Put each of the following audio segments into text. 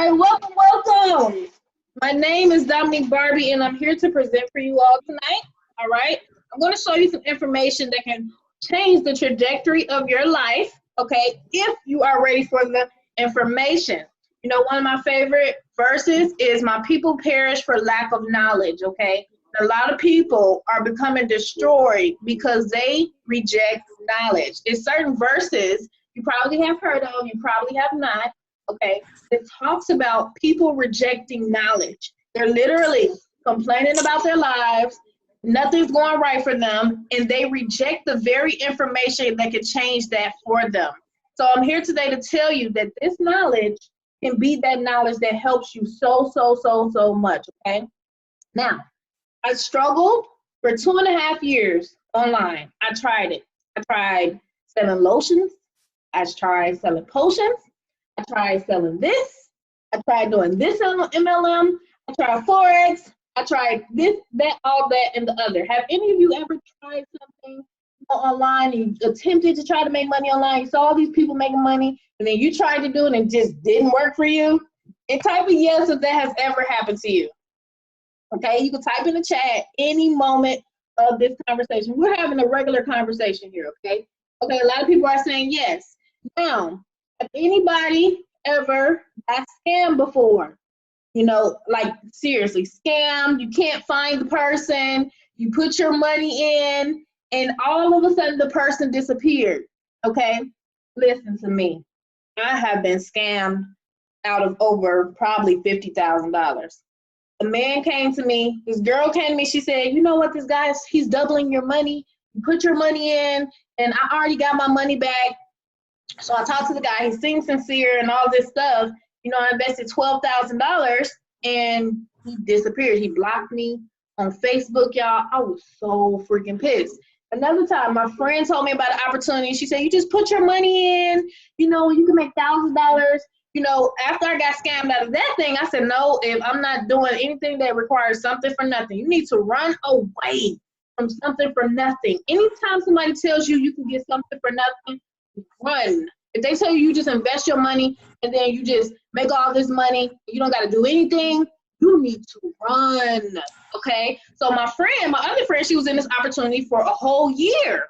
All right, welcome. My name is Dominique Barbee, and I'm here to present for you all tonight. All right, I'm going to show you some information that can change the trajectory of your life, okay, if you are ready for the information. You know, one of my favorite verses is, my people perish for lack of knowledge, okay? A lot of people are becoming destroyed because they reject knowledge. It's certain verses you probably have heard of, you probably have not, okay? It talks about people rejecting knowledge. They're literally complaining about their lives, nothing's going right for them, and they reject the very information that can change that for them. So I'm here today to tell you that this knowledge can be that knowledge that helps you so much, okay? Now, I struggled for 2.5 years online. I tried it. I tried selling lotions. I tried selling potions. I tried selling this. I tried doing this on MLM. I tried Forex. I tried this, that, all that, and the other. Have any of you ever tried something online and you attempted to try to make money online? You saw all these people making money, and then you tried to do it and it just didn't work for you? And type a yes if that has ever happened to you. Okay, you can type in the chat any moment of this conversation. We're having a regular conversation here, okay? Okay, a lot of people are saying yes. Now, have anybody ever got scammed before? You know, like seriously, scammed, you can't find the person, you put your money in, and all of a sudden the person disappeared, okay? Listen to me. I have been scammed out of over probably $50,000. A man came to me, this girl came to me, she said, you know what, this guy, he's doubling your money. You put your money in, and I already got my money back. So I talked to the guy, he seemed sincere and all this stuff. You know, I invested $12,000 and he disappeared. He blocked me on Facebook, y'all. I was so freaking pissed. Another time, my friend told me about an opportunity. She said, you just put your money in, you know, you can make $1,000. You know, after I got scammed out of that thing, I said, no, if I'm not doing anything that requires something for nothing, you need to run away from something for nothing. Anytime somebody tells you you can get something for nothing, run. If they tell you just invest your money and then you just make all this money, you don't got to do anything, you need to run, okay? So my other friend, she was in this opportunity for a whole year.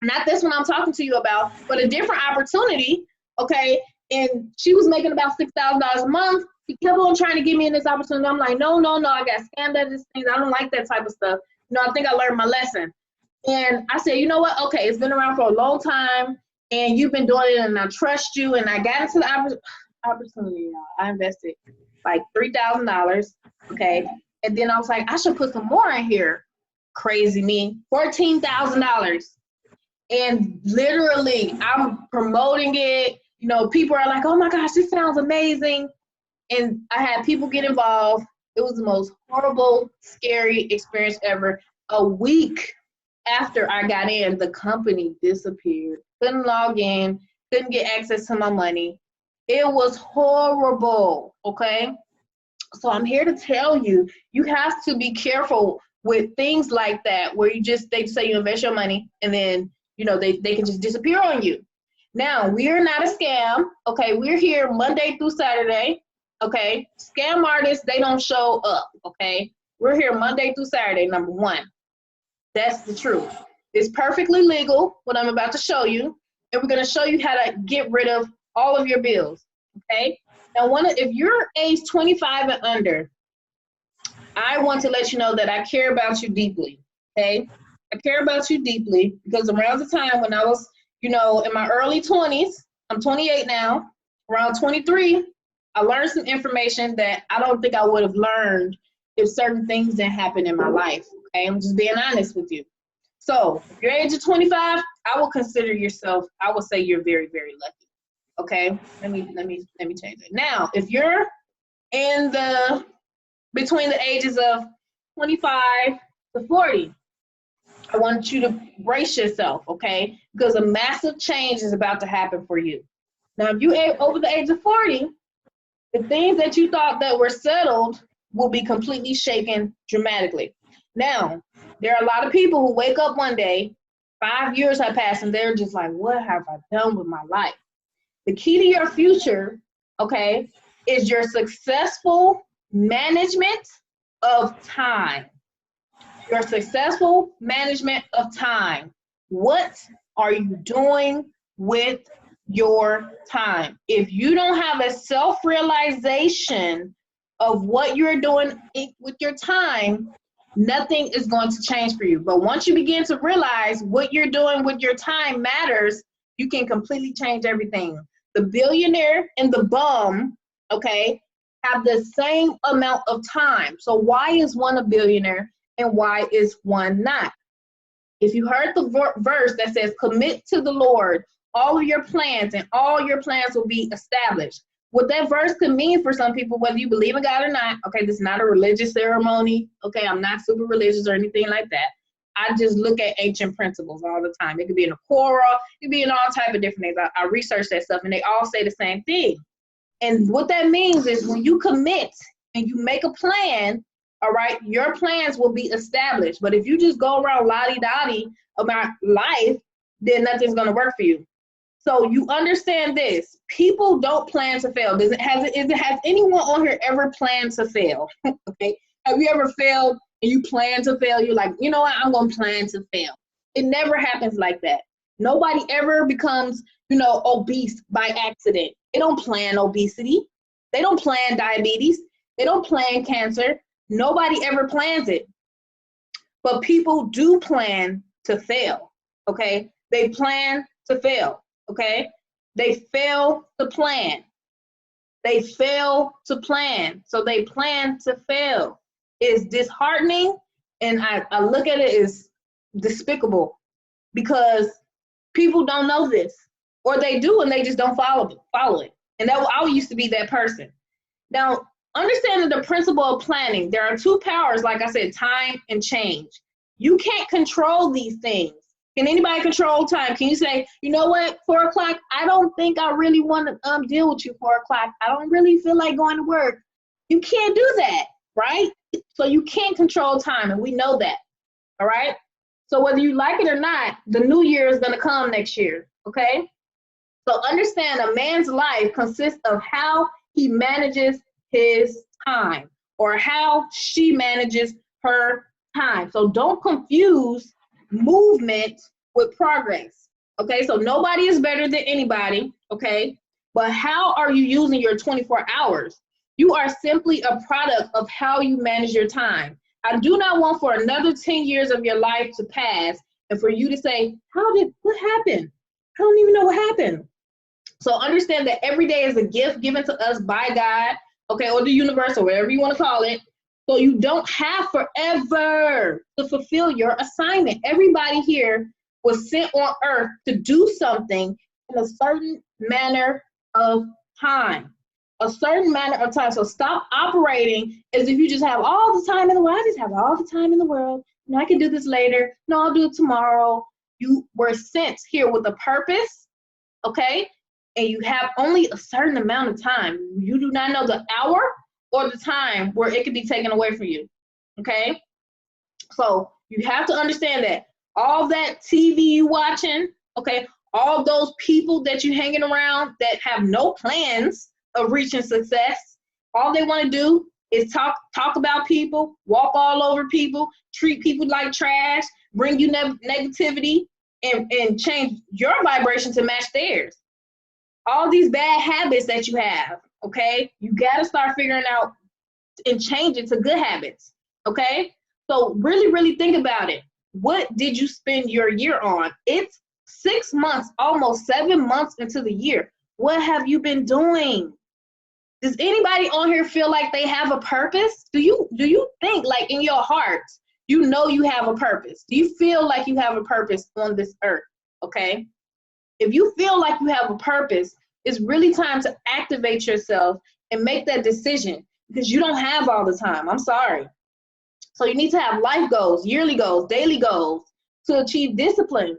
Not this one I'm talking to you about, but a different opportunity, okay? And she was making about $6,000 a month. He kept on trying to get me in this opportunity. I'm like, no, I got scammed out of this thing. I don't like that type of stuff. You know, I think I learned my lesson. And I said, you know what? Okay, it's been around for a long time, and you've been doing it, and I trust you. And I got into the opportunity, y'all. I invested like $3,000, okay? And then I was like, I should put some more in here. Crazy me. $14,000. And literally, I'm promoting it. You know, people are like, oh my gosh, this sounds amazing. And I had people get involved. It was the most horrible, scary experience ever. A week after I got in, the company disappeared. Couldn't log in, couldn't get access to my money. It was horrible, okay? So I'm here to tell you, you have to be careful with things like that, where they say you invest your money and then, you know, they can just disappear on you. Now, we're not a scam, okay? We're here Monday through Saturday, okay? Scam artists, they don't show up, okay? We're here Monday through Saturday, number one. That's the truth. It's perfectly legal, what I'm about to show you, and we're gonna show you how to get rid of all of your bills, okay? Now, if you're age 25 and under, I want to let you know that I care about you deeply, okay? I care about you deeply because around the time when I was, you know, in my early 20s, I'm 28 now, around 23, I learned some information that I don't think I would have learned if certain things didn't happen in my life, okay? I'm just being honest with you. So if you're age of 25, I will consider yourself, I will say you're very, very lucky, okay? Let me change it. Now, if you're between the ages of 25 to 40, I want you to brace yourself, okay? Because a massive change is about to happen for you. Now, if you're over the age of 40, the things that you thought that were settled will be completely shaken dramatically. Now, there are a lot of people who wake up one day, 5 years have passed, and they're just like, what have I done with my life? The key to your future, okay, is your successful management of time. Your successful management of time. What are you doing with your time? If you don't have a self-realization of what you're doing with your time, nothing is going to change for you. But once you begin to realize what you're doing with your time matters, you can completely change everything. The billionaire and the bum, okay, have the same amount of time. So why is one a billionaire and why is one not? If you heard the verse that says, commit to the Lord all of your plans and all your plans will be established. What that verse could mean for some people, whether you believe in God or not, okay, this is not a religious ceremony, okay, I'm not super religious or anything like that. I just look at ancient principles all the time. It could be in a Quran, it could be in all type of different things. I research that stuff and they all say the same thing. And what that means is when you commit and you make a plan, all right, your plans will be established. But if you just go around lottie-dottie about life, then nothing's going to work for you. So you understand this. People don't plan to fail. Has anyone on here ever planned to fail? Okay. Have you ever failed and you plan to fail? You're like, you know what? I'm going to plan to fail. It never happens like that. Nobody ever becomes, obese by accident. They don't plan obesity. They don't plan diabetes. They don't plan cancer. Nobody ever plans it. But people do plan to fail. Okay. They plan to fail. Okay, they fail to plan. They fail to plan. So they plan to fail. It's disheartening, and I look at it as despicable because people don't know this, or they do and they just don't follow it. And I used to be that person. Now, understanding the principle of planning, there are two powers, like I said, time and change. You can't control these things. Can anybody control time? Can you say, you know what, 4 o'clock, I don't think I really want to deal with you, 4 o'clock. I don't really feel like going to work. You can't do that, right? So you can't control time, and we know that, all right? So whether you like it or not, the new year is going to come next year, okay? So understand a man's life consists of how he manages his time or how she manages her time. So don't confuse movement with progress. Okay, so nobody is better than anybody. Okay, but how are you using your 24 hours? You are simply a product of how you manage your time. I do not want for another 10 years of your life to pass and for you to say, what happened? I don't even know what happened. So understand that every day is a gift given to us by God, okay, or the universe, or whatever you want to call it. So you don't have forever to fulfill your assignment. Everybody here was sent on earth to do something in a certain manner of time. A certain manner of time. So stop operating as if you just have all the time in the world. I just have all the time in the world. I can do this later. No, I'll do it tomorrow. You were sent here with a purpose, okay? And you have only a certain amount of time. You do not know the hour or the time where it could be taken away from you, okay? So you have to understand that all that TV you watching, okay, all those people that you hanging around that have no plans of reaching success, all they want to do is talk about people, walk all over people, treat people like trash, bring you negativity, and change your vibration to match theirs. All these bad habits that you have, okay, you got to start figuring out and change it to good habits, okay? So really, really think about it. What did you spend your year on? It's 6 months, almost 7 months into the year. What have you been doing? Does anybody on here feel like they have a purpose? Do you think, like, in your heart, you know you have a purpose? Do you feel like you have a purpose on this earth, okay? If you feel like you have a purpose, it's really time to activate yourself and make that decision, because you don't have all the time. I'm sorry. So you need to have life goals, yearly goals, daily goals to achieve discipline.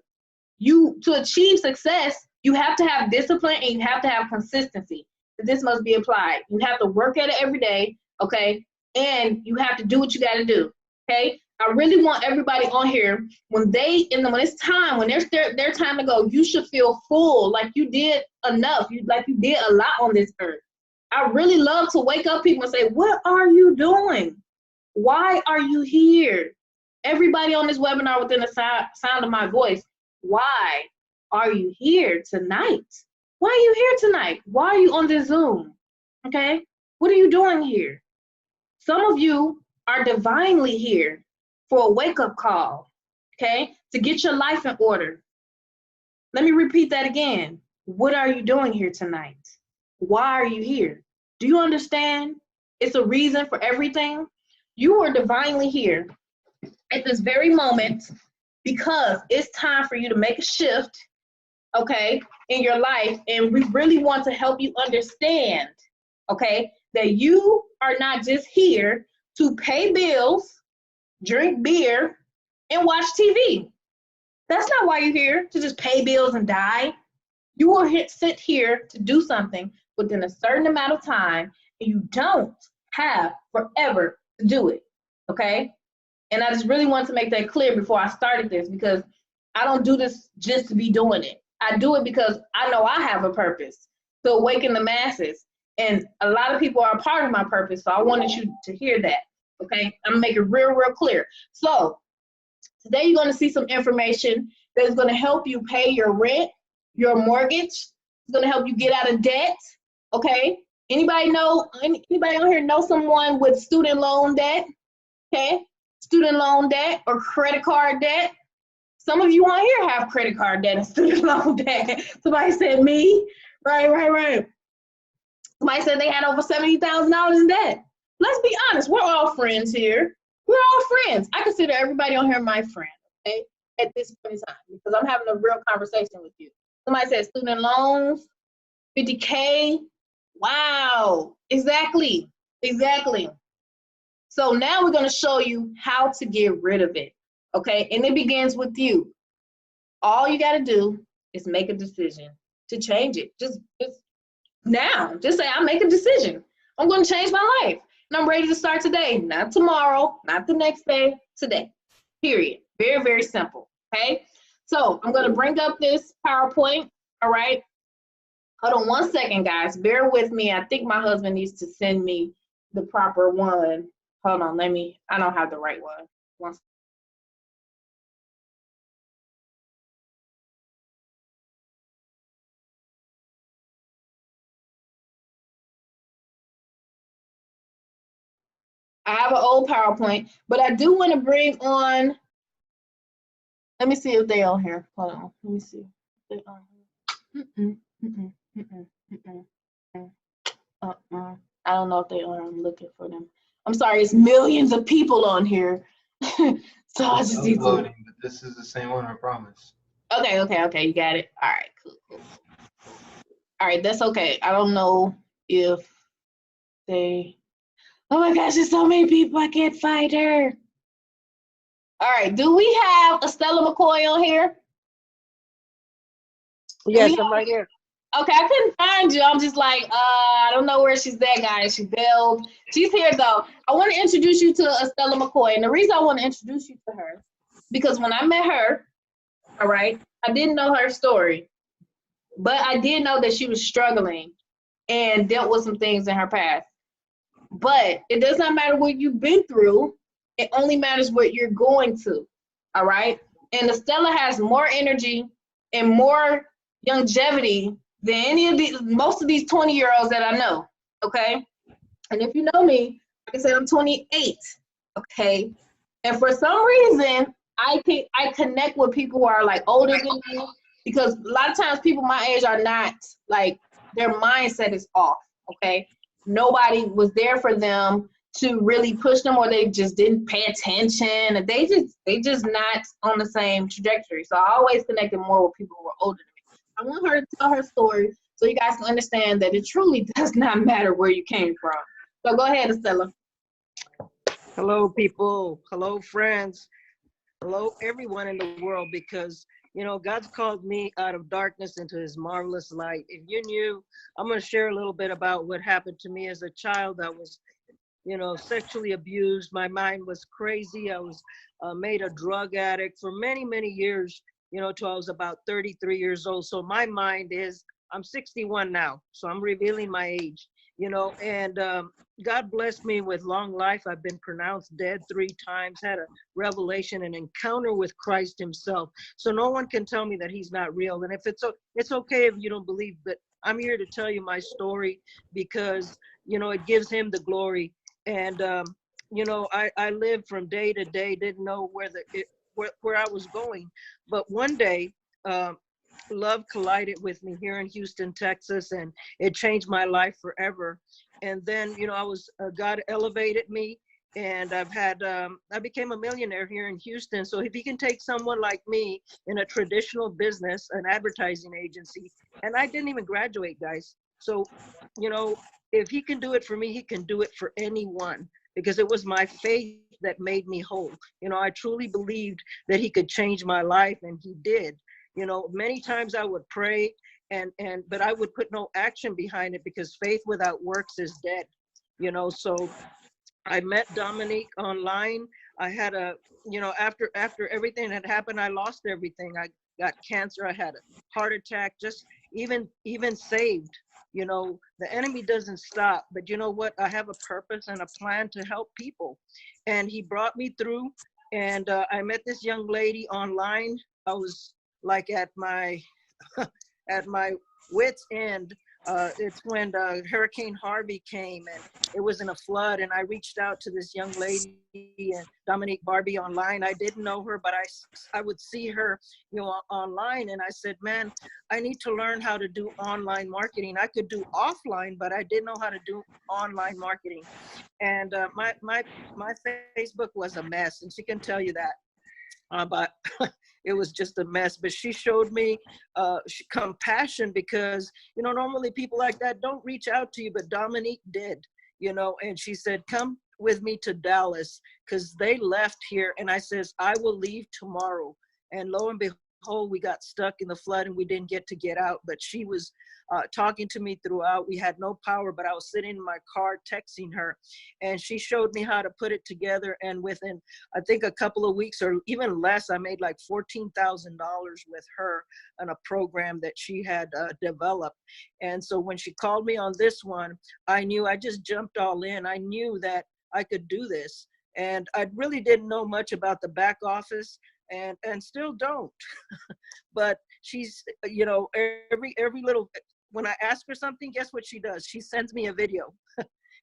To achieve success, you have to have discipline and you have to have consistency. This must be applied. You have to work at it every day, okay? And you have to do what you got to do, okay? I really want everybody on here, when it's time, when there's their time to go, you should feel full, like you did enough, like you did a lot on this earth. I really love to wake up people and say, what are you doing? Why are you here? Everybody on this webinar within the sound of my voice, why are you here tonight? Why are you here tonight? Why are you on this Zoom? Okay, what are you doing here? Some of you are divinely here for a wake-up call, okay, to get your life in order. Let me repeat that again. What are you doing here tonight? Why are you here? Do you understand? It's a reason for everything. You are divinely here at this very moment because it's time for you to make a shift, okay, in your life. And we really want to help you understand, okay, that you are not just here to pay bills, drink beer, and watch TV. That's not why you're here, to just pay bills and die. You are sent here to do something within a certain amount of time, and you don't have forever to do it, okay? And I just really wanted to make that clear before I started this, because I don't do this just to be doing it. I do it because I know I have a purpose to awaken the masses. And a lot of people are a part of my purpose, so I wanted you to hear that, okay? I'm gonna make it real, real clear. So today you're gonna see some information that's gonna help you pay your rent, your mortgage. It's gonna help you get out of debt, okay? Anybody on here know someone with student loan debt, okay? Student loan debt or credit card debt. Some of you on here have credit card debt and student loan debt. Somebody said me, right. Somebody said they had over $70,000 in debt. Let's be honest, we're all friends here. We're all friends. I consider everybody on here my friend, okay, at this point in time, because I'm having a real conversation with you. Somebody said student loans, 50K. Wow, exactly. So now we're gonna show you how to get rid of it, okay? And it begins with you. All you gotta do is make a decision to change it. Just now, just say, I'll make a decision. I'm gonna change my life. And I'm ready to start today, not tomorrow, not the next day, today, period. Very, very simple, okay? So I'm gonna bring up this PowerPoint, all right? Hold on one second, guys, bear with me. I think my husband needs to send me the proper one. Hold on, I don't have the right one. I have an old PowerPoint, but I do want to bring on, let me see if they're on here. Hold on, let me see. They're on here. I don't know if they are. I'm looking for them. I'm sorry, it's millions of people on here. So I just need to. But this is the same one, I promise. Okay, you got it. All right, cool. All right, that's okay. I don't know if they, oh my gosh, there's so many people, I can't find her. All right, do we have Estella McCoy on here? Yes, I'm right here. Okay, I couldn't find you. I'm just like, I don't know where she's at, guys. She bailed. She's here, though. I want to introduce you to Estella McCoy. And the reason I want to introduce you to her, because when I met her, all right, I didn't know her story. But I did know that she was struggling and dealt with some things in her past. But it does not matter what you've been through. It only matters what you're going to, all right? And Estella has more energy and more longevity than most of these 20-year-olds that I know, okay? And if you know me, like I said, I'm 28, okay? And for some reason, I connect with people who are like older than me, because a lot of times people my age are not, like, their mindset is off, okay? Nobody was there for them to really push them, or they just didn't pay attention. And they just not on the same trajectory. So I always connected more with people who are older than me. I want her to tell her story so you guys can understand that it truly does not matter where you came from. So go ahead, Estella. Hello, people. Hello, friends. Hello, everyone in the world, because, you know, God's called me out of darkness into his marvelous light. If you knew, I'm going to share a little bit about what happened to me as a child. I was, you know, sexually abused. My mind was crazy. I was made a drug addict for many, many years, you know, till I was about 33 years old. So my mind is, I'm 61 now, so I'm revealing my age. you know, and God blessed me with long life. I've been pronounced dead 3 times, had a revelation, an encounter with Christ himself. So no one can tell me that he's not real. And if it's okay if you don't believe, but I'm here to tell you my story because, you know, it gives him the glory. And, you know, I lived from day to day, didn't know where I was going. But one day, love collided with me here in Houston, Texas, and it changed my life forever. And then, you know, God elevated me, and I became a millionaire here in Houston. So if he can take someone like me in a traditional business, an advertising agency, and I didn't even graduate, guys. So, you know, if he can do it for me, he can do it for anyone, because it was my faith that made me whole. You know, I truly believed that he could change my life, and he did. You know, many times I would pray but I would put no action behind it, because faith without works is dead. You know, so I met Dominique online. I had you know, after everything had happened, I lost everything. I got cancer. I had a heart attack, just even saved. You know, the enemy doesn't stop, but you know what? I have a purpose and a plan to help people. And he brought me through, and I met this young lady online. I was like at my wit's end. It's when Hurricane Harvey came, and it was in a flood, and I reached out to this young lady, Dominique Barbee, online. I didn't know her, but I would see her, you know, online, and I said, man, I need to learn how to do online marketing. I could do offline, but I didn't know how to do online marketing. And my Facebook was a mess, and she can tell you that. But it was just a mess. But she showed me compassion, because, you know, normally people like that don't reach out to you, but Dominique did, you know, and she said, come with me to Dallas, because they left here. And I says, I will leave tomorrow. And lo and behold, we got stuck in the flood and we didn't get out. But she was talking to me throughout. We had no power, but I was sitting in my car texting her, and she showed me how to put it together. And within, I think, a couple of weeks or even less, I made like $14,000 with her on a program that she had developed. And so when she called me on this one, I knew, I just jumped all in. I knew that I could do this. And I really didn't know much about the back office, and still don't. But she's, you know, every little, when I ask her something, guess what she does? She sends me a video.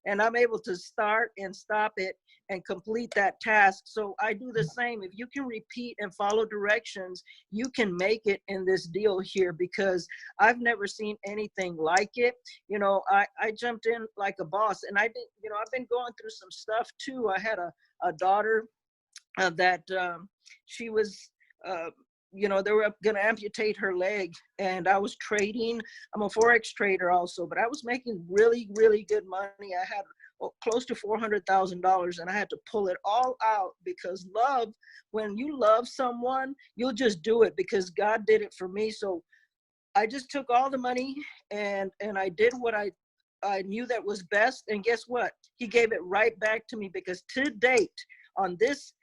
And I'm able to start and stop it and complete that task. So I do the same. If you can repeat and follow directions, you can make it in this deal here, because I've never seen anything like it. You know, I jumped in like a boss, and I did, you know, I've been going through some stuff too. I had a daughter that she was, you know, they were going to amputate her leg, and I was trading. I'm a Forex trader also, but I was making really, really good money. I had close to $400,000, and I had to pull it all out, because love, when you love someone, you'll just do it, because God did it for me. So I just took all the money and I did what I knew that was best. And guess what? He gave it right back to me, because to date, on this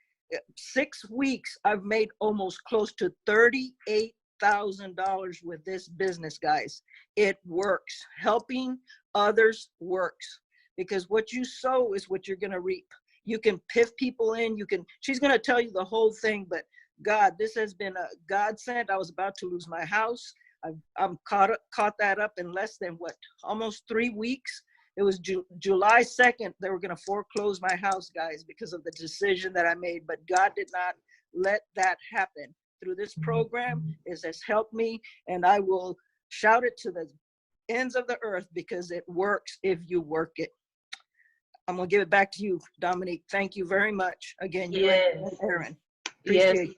6 weeks, I've made almost close to $38,000 with this business, guys. It works. Helping others works, because what you sow is what you're going to reap. You can piff people in. She's going to tell you the whole thing, but God, this has been a godsend. I was about to lose my house. I'm caught that up in less than almost 3 weeks. It was July 2nd. They were going to foreclose my house, guys, because of the decision that I made. But God did not let that happen. Through this program, it has helped me, and I will shout it to the ends of the earth, because it works if you work it. I'm going to give it back to you, Dominique. Thank you very much. Again, you and Aaron. Appreciate you.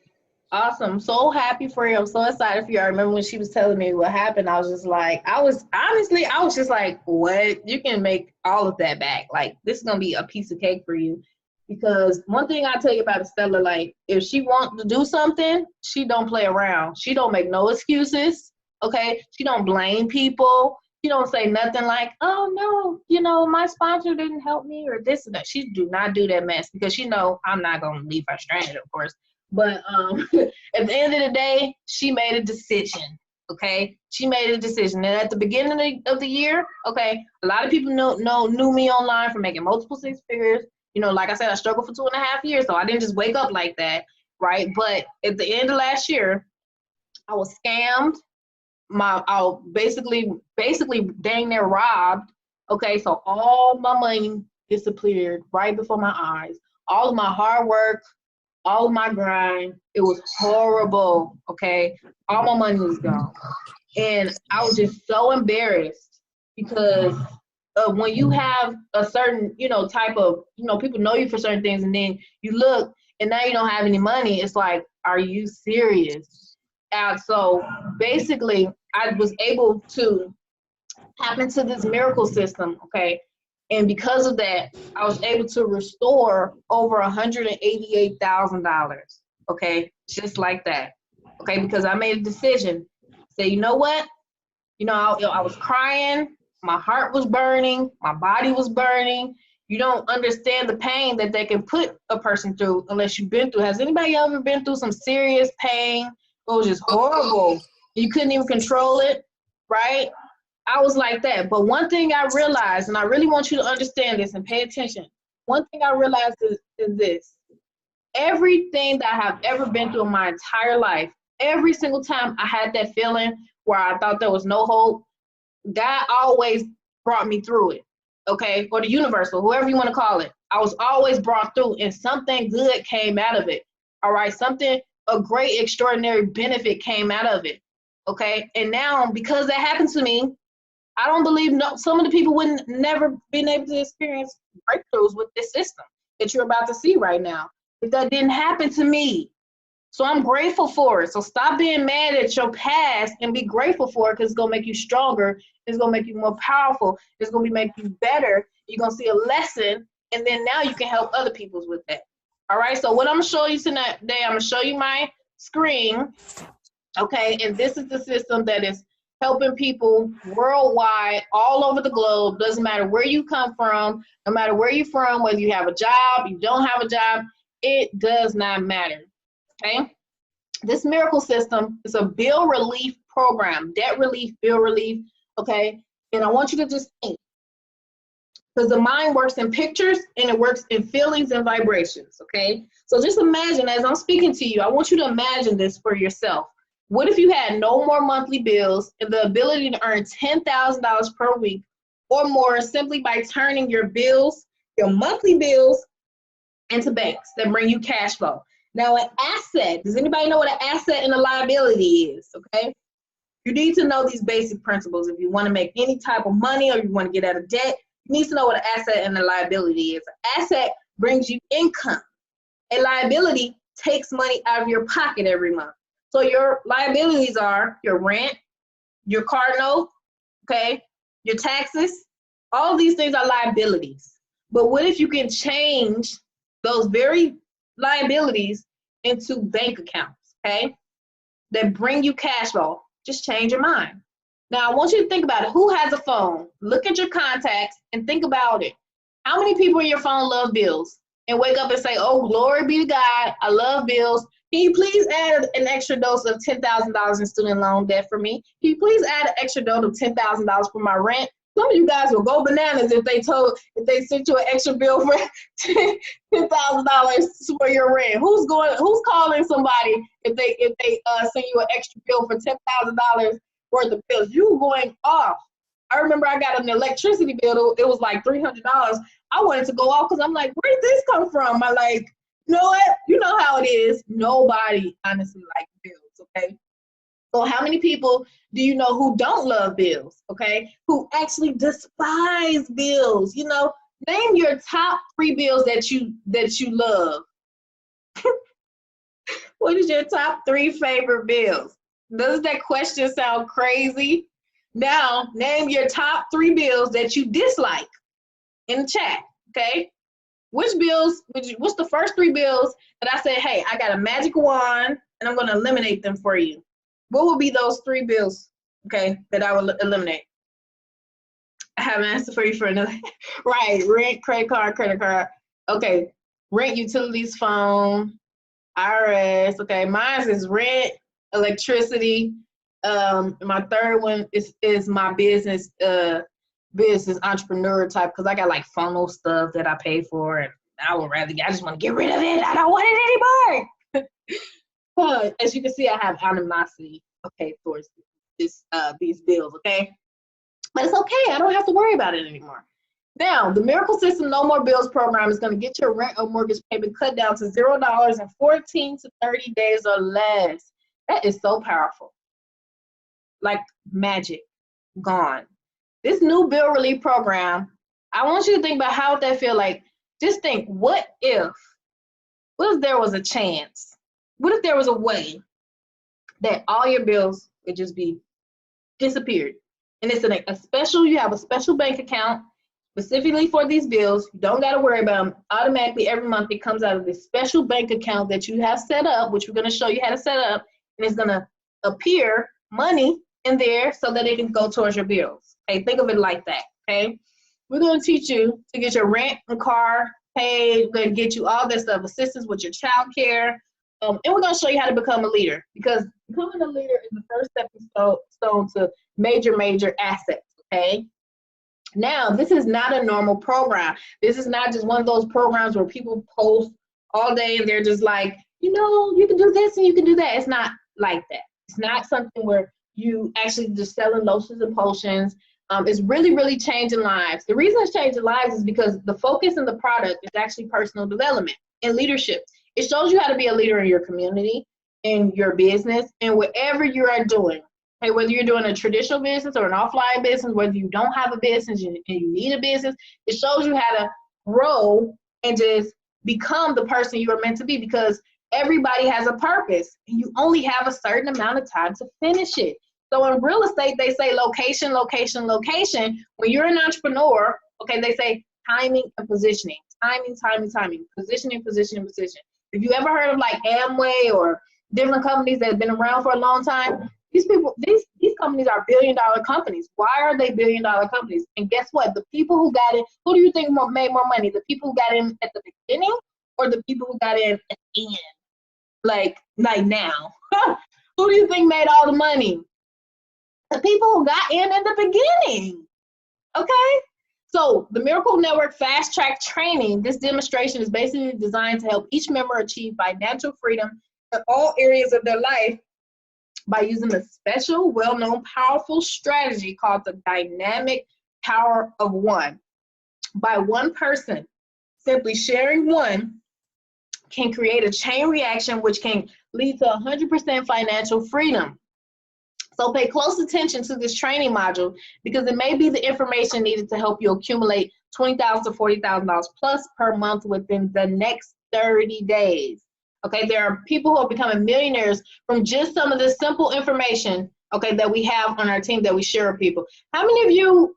Awesome. So happy for you. I'm so excited for you. I remember when she was telling me what happened, I was just like, I was just like, what? You can make all of that back. Like, this is going to be a piece of cake for you. Because one thing I tell you about Estella, like, if she wants to do something, she don't play around. She don't make no excuses. Okay. She don't blame people. She don't say nothing like, oh no, you know, my sponsor didn't help me or this and that. She do not do that mess, because she know I'm not going to leave her stranded, of course. But at the end of the day, she made a decision, okay? She made a decision. And at the beginning of the year, okay, a lot of people knew me online for making multiple six figures. You know, like I said, I struggled for 2.5 years, so I didn't just wake up like that, right? But at the end of last year, I was scammed. I was basically dang near robbed. Okay, so all my money disappeared right before my eyes. All of my hard work, all of my grind, it was horrible. Okay, all my money was gone, and I was just so embarrassed because when you have a certain, type of, people know you for certain things, and then you look and now you don't have any money. It's like, are you serious? And so basically, I was able to tap into this miracle system, okay? And because of that, I was able to restore over $188,000, okay? Just like that, okay? Because I made a decision. Say, you know what? I was crying. My heart was burning. My body was burning. You don't understand the pain that they can put a person through unless you've been through. Has anybody ever been through some serious pain? It was just horrible. You couldn't even control it, right? I was like that. But one thing I realized, and I really want you to understand this and pay attention. One thing I realized is this. Everything that I have ever been through in my entire life, every single time I had that feeling where I thought there was no hope, God always brought me through it, okay? Or the universe, or whoever you want to call it. I was always brought through, and something good came out of it, all right? A great, extraordinary benefit came out of it, okay? And now, because that happened to me, I don't believe some of the people wouldn't never been able to experience breakthroughs with this system that you're about to see right now if that didn't happen to me. So I'm grateful for it. So stop being mad at your past and be grateful for it, because it's going to make you stronger. It's going to make you more powerful. It's going to make you better. You're going to see a lesson, and then now you can help other people with that. All right, so what I'm going to show you today, I'm going to show you my screen, okay? And this is the system that is helping people worldwide, all over the globe. Doesn't matter where you come from, no matter where you're from, whether you have a job, you don't have a job, it does not matter, okay? This miracle system is a bill relief program, debt relief, bill relief, okay? And I want you to just think, because the mind works in pictures and it works in feelings and vibrations, okay? So just imagine, as I'm speaking to you, I want you to imagine this for yourself. What if you had no more monthly bills and the ability to earn $10,000 per week or more simply by turning your bills, your monthly bills, into banks that bring you cash flow? Now, an asset, does anybody know what an asset and a liability is, okay? You need to know these basic principles. If you want to make any type of money or you want to get out of debt, you need to know what an asset and a liability is. An asset brings you income. A liability takes money out of your pocket every month. So your liabilities are your rent, your car note, okay, your taxes. All these things are liabilities. But what if you can change those very liabilities into bank accounts, okay, that bring you cash flow? Just change your mind. Now, I want you to think about it. Who has a phone? Look at your contacts and think about it. How many people in your phone love bills and wake up and say, oh, glory be to God, I love bills. Can you please add an extra dose of $10,000 in student loan debt for me? Can you please add an extra dose of $10,000 for my rent? Some of you guys will go bananas if they sent you an extra bill for $10,000 for your rent. Who's calling somebody if they send you an extra bill for $10,000 worth of bills? You going off. I remember I got an electricity bill. It was like $300. I wanted to go off because I'm like, where did this come from? I like, you know what? You know how it is. Nobody honestly likes bills, okay? So how many people do you know who don't love bills, okay? Who actually despise bills? You know, name your top 3 bills that you love. What is your top 3 favorite bills? Doesn't that question sound crazy? Now, name your top 3 bills that you dislike in the chat, okay? What's the first 3 bills that I said, hey, I got a magic wand and I'm going to eliminate them for you? What would be those 3 bills, okay, that I would eliminate? I have an answer for you for another. Right, rent, credit card. Okay, rent, utilities, phone, IRS. Okay, mine is rent, electricity, My third one is my business entrepreneur type, because I got like funnel stuff that I pay for, and I just want to get rid of it. I don't want it anymore. But as you can see, I have animosity, okay, towards these bills, okay? But it's okay. I don't have to worry about it anymore. Now, the Miracle System No More Bills program is going to get your rent or mortgage payment cut down to $0 in 14 to 30 days or less. That is so powerful. Like magic, gone. This new bill relief program, I want you to think about how that feel like. Just think, what if there was a chance? What if there was a way that all your bills would just be disappeared? And it's you have a special bank account specifically for these bills. You don't got to worry about them. Automatically every month it comes out of this special bank account that you have set up, which we're going to show you how to set up, and it's going to appear money in there so that it can go towards your bills. Okay, think of it like that. Okay, we're going to teach you to get your rent and car paid. We're going to get you all that stuff, assistance with your child care, and we're going to show you how to become a leader, because becoming a leader is the first stepping stone to major assets. Okay, now this is not a normal program. This is not just one of those programs where people post all day and they're just like, you can do this and you can do that. It's not like that. It's not something where you actually just selling lotions and potions. It's really, really changing lives. The reason it's changing lives is because the focus in the product is actually personal development and leadership. It shows you how to be a leader in your community, in your business, and whatever you are doing. Okay, whether you're doing a traditional business or an offline business, whether you don't have a business and you need a business, it shows you how to grow and just become the person you are meant to be, because everybody has a purpose. You only have a certain amount of time to finish it. So in real estate, they say location, location, location. When you're an entrepreneur, okay, they say timing and positioning. Timing, positioning, positioning, position. If you ever heard of like Amway or different companies that have been around for a long time, these companies are billion-dollar companies. Why are they billion-dollar companies? And guess what? The people who got in, who do you think made more money? The people who got in at the beginning or the people who got in at the end? Like now. Who do you think made all the money? The people who got in the beginning. Okay? So the Miracle Network Fast Track Training, this demonstration is basically designed to help each member achieve financial freedom in all areas of their life by using a special, well-known, powerful strategy called the dynamic power of one. By one person simply sharing one can create a chain reaction which can lead to 100% financial freedom. So pay close attention to this training module, because it may be the information needed to help you accumulate $20,000 to $40,000 plus per month within the next 30 days. Okay, there are people who are becoming millionaires from just some of this simple information, okay, that we have on our team that we share with people. How many of you,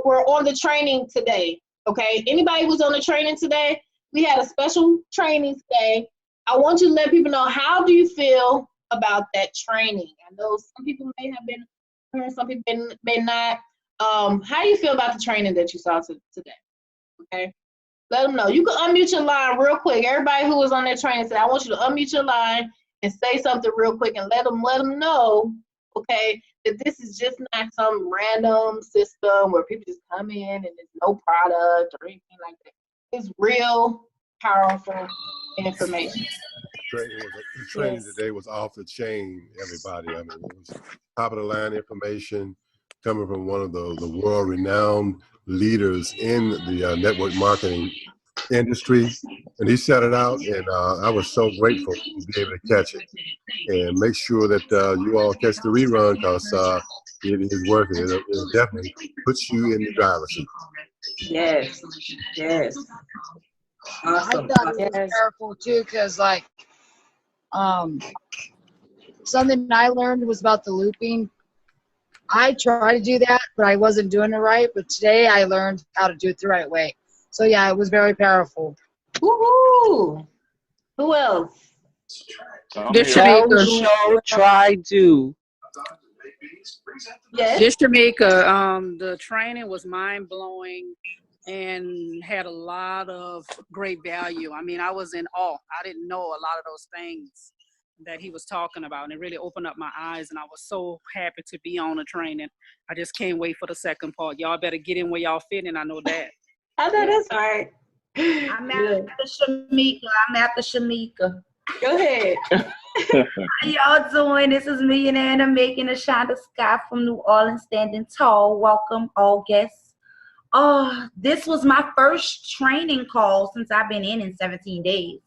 were on the training today? Okay, anybody who's on the training today? We had a special training today. I want you to let people know, how do you feel about that training? I know some people may have been, some people may not. How do you feel about the training that you saw today? Okay. Let them know. You can unmute your line real quick. Everybody who was on that training today, I want you to unmute your line and say something real quick and let them know, okay, that this is just not some random system where people just come in and there's no product or anything like that. It's real, powerful information. The training today was off the chain, everybody. I mean, it was top of the line information coming from one of the world-renowned leaders in the network marketing industry. And he set it out, and I was so grateful to be able to catch it. And make sure that you all catch the rerun, because it is worth it. It definitely puts you in the driver's seat. Yes. Awesome. I thought it was powerful too, because something I learned was about the looping. I try to do that, but I wasn't doing it right. But today I learned how to do it the right way. So yeah, it was very powerful. Woohoo! Who else? The show tried to. Yes. Just Jamaica, the training was mind-blowing and had a lot of great value. I mean, I was in awe. I didn't know a lot of those things that he was talking about, and it really opened up my eyes, and I was so happy to be on the training. I just can't wait for the second part. Y'all better get in where y'all fit, and I know that. I know that's right. I'm after Shamika. Go ahead. How y'all doing? This is Millionaire making a shine the sky from New Orleans, standing tall. Welcome all guests. This was my first training call since I've been in 17 days.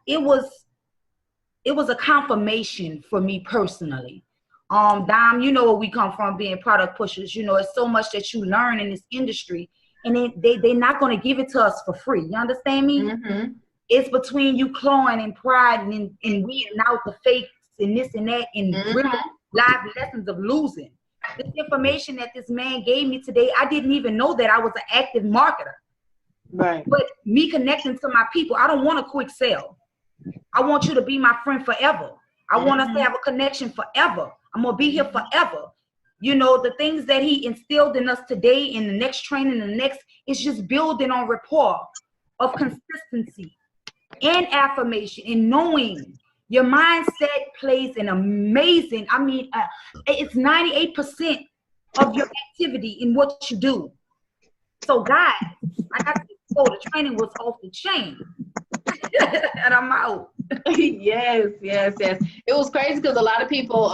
It was a confirmation for me personally. Dom, you know where we come from, being product pushers. You know, it's so much that you learn in this industry, and they're not going to give it to us for free. You understand me? Mm-hmm. It's between you clawing and pride and weeding out the fakes and this and that and real live lessons of losing. This information that this man gave me today, I didn't even know that I was an active marketer. Right. But me connecting to my people, I don't want a quick sell. I want you to be my friend forever. I want us to have a connection forever. I'm going to be here forever. You know, the things that he instilled in us today, in the next training, the next, it's just building on rapport of consistency and affirmation and knowing your mindset plays an amazing, it's 98% of your activity in what you do. So guys, like I said before, the training was off the chain. And I'm out. Yes. It was crazy because a lot of people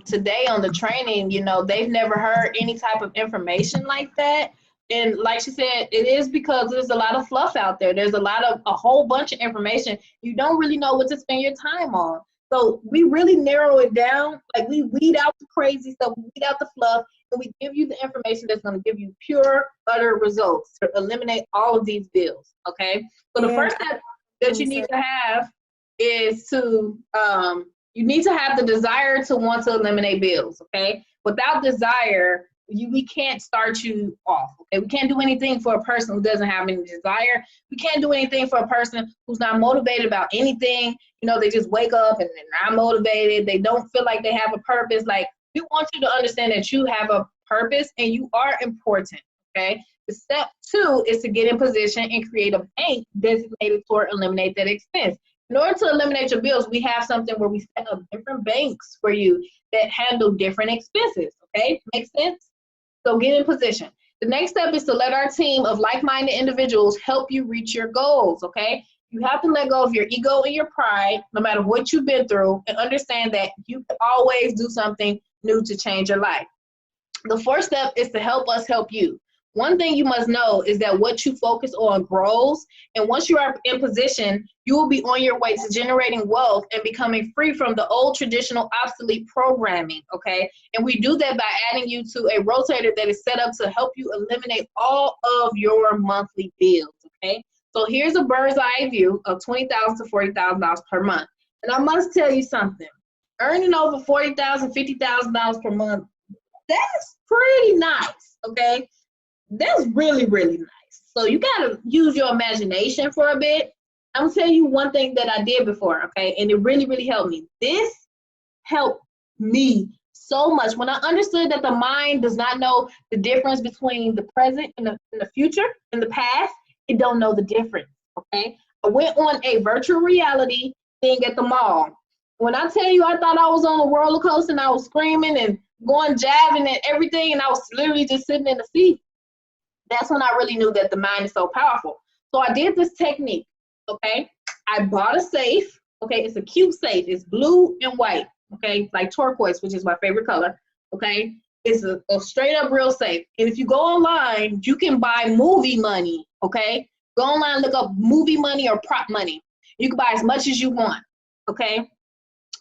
today on the training, you know, they've never heard any type of information like that. And like she said, it is because there's a lot of fluff out there. There's a whole bunch of information. You don't really know what to spend your time on. So we really narrow it down. Like, we weed out the crazy stuff, we weed out the fluff, and we give you the information that's going to give you pure, utter results to eliminate all of these bills. Okay. So the first step that you need to have is to, you need to have the desire to want to eliminate bills. Okay. Without desire, we can't start you off. Okay, we can't do anything for a person who doesn't have any desire. We can't do anything for a person who's not motivated about anything. You know, they just wake up and they're not motivated. They don't feel like they have a purpose. Like, we want you to understand that you have a purpose and you are important. Okay. The step 2 is to get in position and create a bank designated for eliminate that expense. In order to eliminate your bills, we have something where we set up different banks for you that handle different expenses. Okay, makes sense? So get in position. The next step is to let our team of like-minded individuals help you reach your goals, okay? You have to let go of your ego and your pride, no matter what you've been through, and understand that you can always do something new to change your life. The 4th step is to help us help you. One thing you must know is that what you focus on grows, and once you are in position, you will be on your way to generating wealth and becoming free from the old traditional obsolete programming, okay? And we do that by adding you to a rotator that is set up to help you eliminate all of your monthly bills, okay? So here's a bird's eye view of $20,000 to $40,000 per month. And I must tell you something, earning over $40,000, $50,000 per month, that's pretty nice, okay? That's really, really nice. So you got to use your imagination for a bit. I'm going to tell you one thing that I did before, okay? And it really, really helped me. This helped me so much. When I understood that the mind does not know the difference between the present and the future and the past, it don't know the difference, okay? I went on a virtual reality thing at the mall. When I tell you I thought I was on a roller coaster and I was screaming and going jabbing and everything, and I was literally just sitting in the seat, that's when I really knew that the mind is so powerful. So I did this technique, okay? I bought a safe, okay? It's a cute safe. It's blue and white, okay? Like turquoise, which is my favorite color, okay? It's a straight up real safe. And if you go online, you can buy movie money, okay? Go online, look up movie money or prop money. You can buy as much as you want, okay?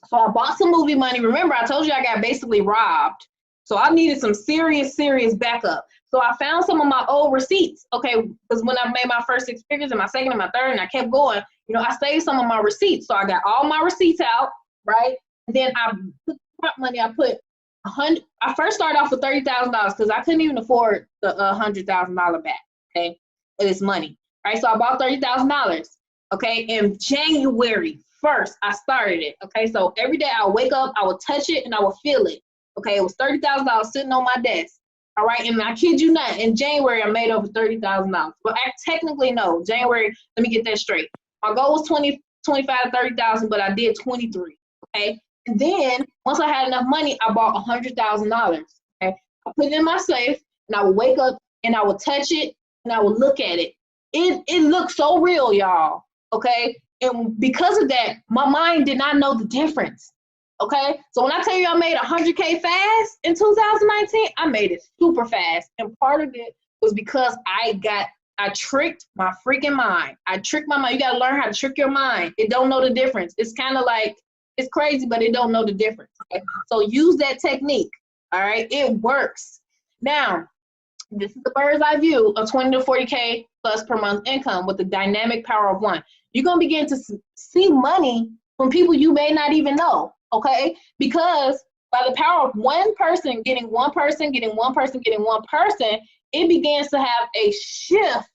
So I bought some movie money. Remember, I told you I got basically robbed. So I needed some serious backup. So I found some of my old receipts, okay, because when I made my first 6 figures and my second and my third, and I kept going, you know, I saved some of my receipts. So I got all my receipts out, right? And then I put prop money, I put $100. I first started off with $30,000 because I couldn't even afford the $100,000 back, okay, of this money, right? So I bought $30,000, okay, in January 1st, I started it, okay? So every day I wake up, I would touch it and I would feel it, okay? It was $30,000 sitting on my desk. All right, and I kid you not, in January, I made over $30,000. Well, I technically no, January, let me get that straight. My goal was 25 to 30,000, but I did 23. Okay. And then once I had enough money, I bought $100,000. Okay. I put it in my safe, and I would wake up and I would touch it and I would look at it. It looked so real, y'all. Okay. And because of that, my mind did not know the difference. Okay. So when I tell you I made 100K fast in 2019, I made it super fast. And part of it was because I tricked my freaking mind. I tricked my mind. You got to learn how to trick your mind. It don't know the difference. It's kind of like, it's crazy, but it don't know the difference. Okay? So use that technique. All right. It works. Now, this is the bird's eye view of 20 to 40K plus per month income with the dynamic power of one. You're going to begin to see money from people you may not even know. Okay. Because by the power of one person getting one person, getting one person, getting one person, it begins to have a shift,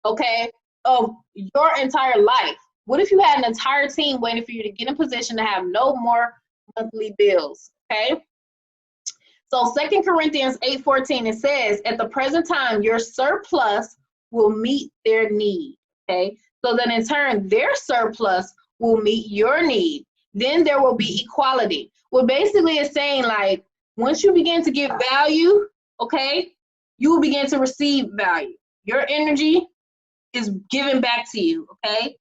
okay, of your entire life. What if you had an entire team waiting for you to get in position to have no more monthly bills, okay? So 2 Corinthians 8:14, it says, at the present time, your surplus will meet their need, okay? So then in turn, their surplus will meet your need. Then there will be equality. Well, basically it's saying like, once you begin to give value, okay, you will begin to receive value. Your energy is given back to you, okay?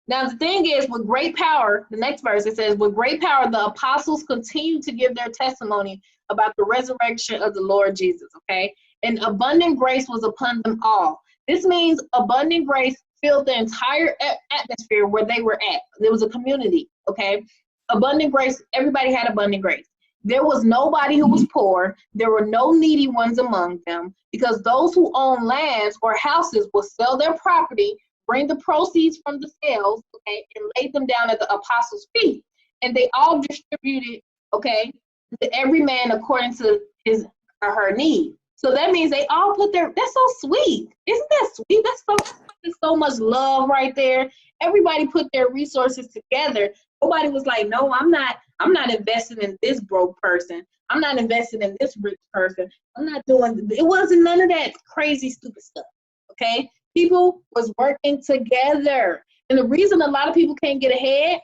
Now, the thing is, with great power, the next verse, it says, with great power, the apostles continue to give their testimony about the resurrection of the Lord Jesus, okay? And abundant grace was upon them all. This means abundant grace filled the entire atmosphere where they were at. There was a community, okay? Abundant grace, everybody had abundant grace. There was nobody who was poor. There were no needy ones among them, because those who own lands or houses will sell their property, bring the proceeds from the sales, okay, and lay them down at the apostles' feet. And they all distributed, okay, to every man according to his or her need. So that means they all put their, that's so sweet. Isn't that sweet? That's so much love right there. Everybody put their resources together. Nobody was like, no, I'm not investing in this broke person. I'm not investing in this rich person. I'm not doing, it wasn't none of that crazy, stupid stuff, okay? People was working together. And the reason a lot of people can't get ahead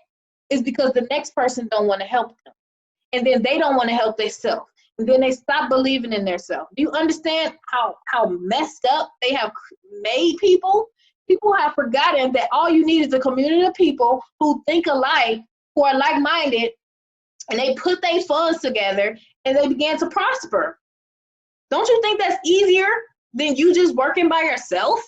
is because the next person don't want to help them. And then they don't want to help themselves. And then they stop believing in themselves. Do you understand how messed up they have made people? People have forgotten that all you need is a community of people who think alike, who are like-minded, and they put their funds together and they began to prosper. Don't you think that's easier than you just working by yourself?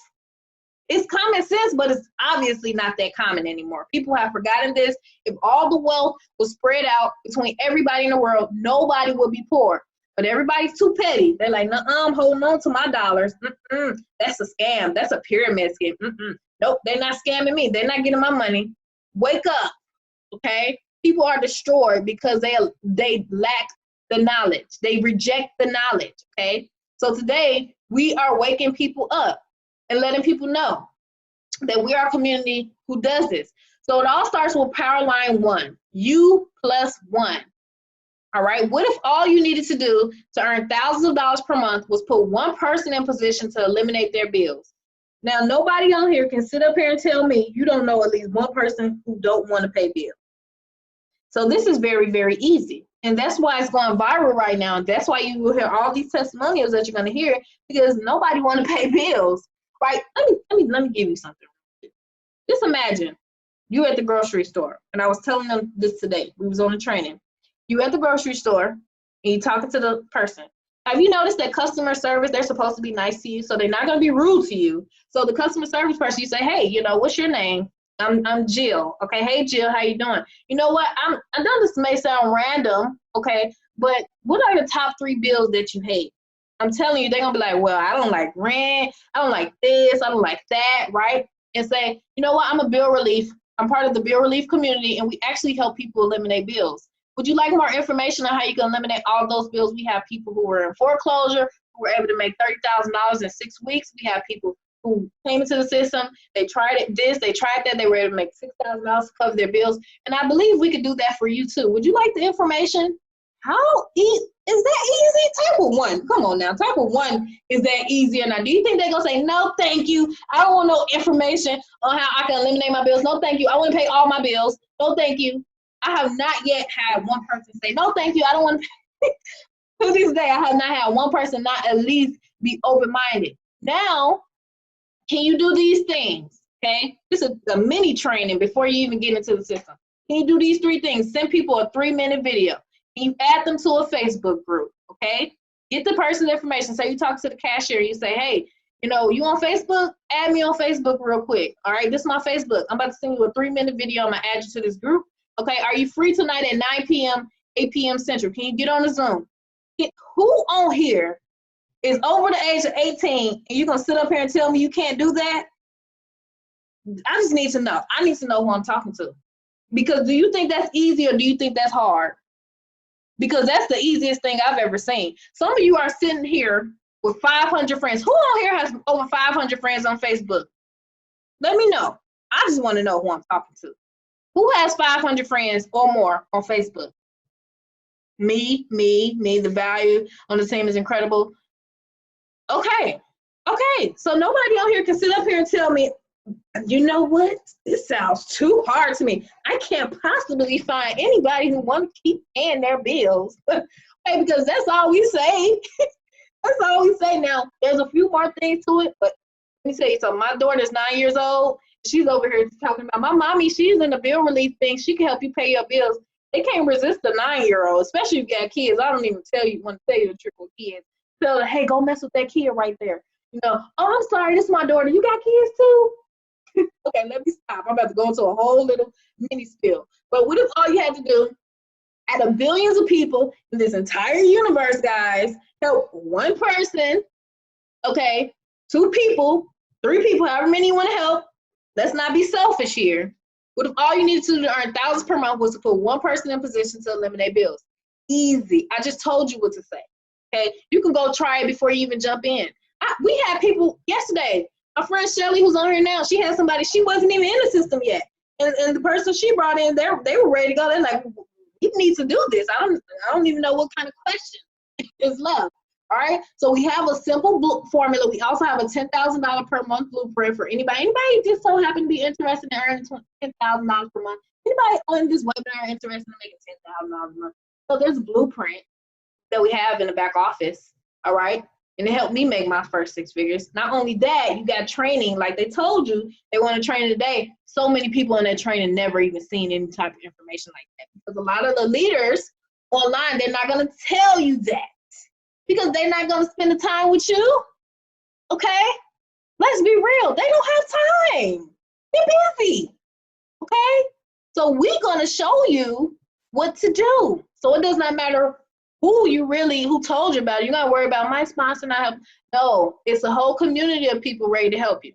It's common sense, but it's obviously not that common anymore. People have forgotten this. If all the wealth was spread out between everybody in the world, nobody would be poor. But everybody's too petty. They're like, I'm holding on to my dollars. That's a scam. That's a pyramid scheme. Nope, they're not scamming me. They're not getting my money. Wake up, okay? People are destroyed because they lack the knowledge. They reject the knowledge, okay? So today, we are waking people up and letting people know that we are a community who does this. So it all starts with power line 1, you plus 1. All right, what if all you needed to do to earn thousands of dollars per month was put one person in position to eliminate their bills? Now, nobody on here can sit up here and tell me you don't know at least one person who don't want to pay bills. So this is very, very easy. And that's why it's going viral right now. That's why you will hear all these testimonials that you're going to hear, because nobody want to pay bills, right? Let me give you something. Just imagine you at the grocery store, and I was telling them this today. We was on a training. You at the grocery store, and you talking to the person. Have you noticed that customer service, they're supposed to be nice to you, so they're not going to be rude to you. So the customer service person, you say, hey, what's your name? I'm Jill. Okay, hey, Jill, how you doing? You know what? I know this may sound random, okay, but what are the top 3 bills that you hate? I'm telling you, they're going to be like, well, I don't like rent. I don't like this. I don't like that, right? And say, you know what? I'm a bill relief. I'm part of the bill relief community, and we actually help people eliminate bills. Would you like more information on how you can eliminate all those bills? We have people who were in foreclosure, who were able to make $30,000 in 6 weeks. We have people who came into the system. They tried they tried that. They were able to make $6,000 to cover their bills. And I believe we could do that for you too. Would you like the information? Is that easy? Type of 1. Come on now. Type of 1 is that easier now. Do you think they're going to say, no, thank you. I don't want no information on how I can eliminate my bills. No, thank you. I want to pay all my bills. No, thank you. I have not yet had one person say, no, thank you. I don't want to pay. To this day, I have not had one person not at least be open-minded. Now, can you do these things? Okay? This is a mini training before you even get into the system. Can you do these 3 things? Send people a 3-minute video. Can you add them to a Facebook group? Okay? Get the person's information. Say you talk to the cashier. You say, hey, you know, you on Facebook? Add me on Facebook real quick. All right? This is my Facebook. I'm about to send you a 3-minute video. I'm going to add you to this group. Okay? Are you free tonight at 9 p.m., 8 p.m. Central? Can you get on the Zoom? Who on here is over the age of 18 and you're going to sit up here and tell me you can't do that? I just need to know. I need to know who I'm talking to. Because do you think that's easy or do you think that's hard? Because that's the easiest thing I've ever seen. Some of you are sitting here with 500 friends. Who on here has over 500 friends on Facebook? Let me know. I just want to know who I'm talking to. Who has 500 friends or more on Facebook? Me. The value on the team is incredible. Okay. So nobody on here can sit up here and tell me, you know what? This sounds too hard to me. I can't possibly find anybody who wants to keep paying their bills. Hey, because that's all we say. That's all we say. Now, there's a few more things to it, but let me tell you something. My daughter's 9 years old. She's over here talking about, my mommy, she's in the bill relief thing. She can help you pay your bills. They can't resist the 9-year-old, especially if you got kids. I don't even want to tell you the trick with kids. Tell her, hey, go mess with that kid right there. You know, oh, I'm sorry, this is my daughter. You got kids too? Okay, let me stop. I'm about to go into a whole little mini spill. But what if all you had to do, out of billions of people in this entire universe, guys, help one person, okay, 2 people, 3 people, however many you want to help. Let's not be selfish here. What if all you needed to do to earn thousands per month was to put one person in position to eliminate bills? Easy. I just told you what to say. Okay, you can go try it before you even jump in. We had people yesterday. My friend Shelly, who's on here now, she had somebody, she wasn't even in the system yet. And the person she brought in, they were ready to go. They're like, you need to do this. I don't even know what kind of question is left. All right. So we have a simple formula. We also have a $10,000 per month blueprint for anybody. Anybody just so happen to be interested in earning $10,000 per month? Anybody on this webinar interested in making $10,000 a month? So there's a blueprint that we have in the back office. All right. And it helped me make my first 6 figures. Not only that, you got training. Like they told you, they want to train today. So many people in that training never even seen any type of information like that. Because a lot of the leaders online, they're not going to tell you that. Because they're not going to spend the time with you. Okay? Let's be real. They don't have time. They're busy. Okay? So we're going to show you what to do. So it does not matter who told you about it. You're not worried about my sponsor not helping. No, it's a whole community of people ready to help you.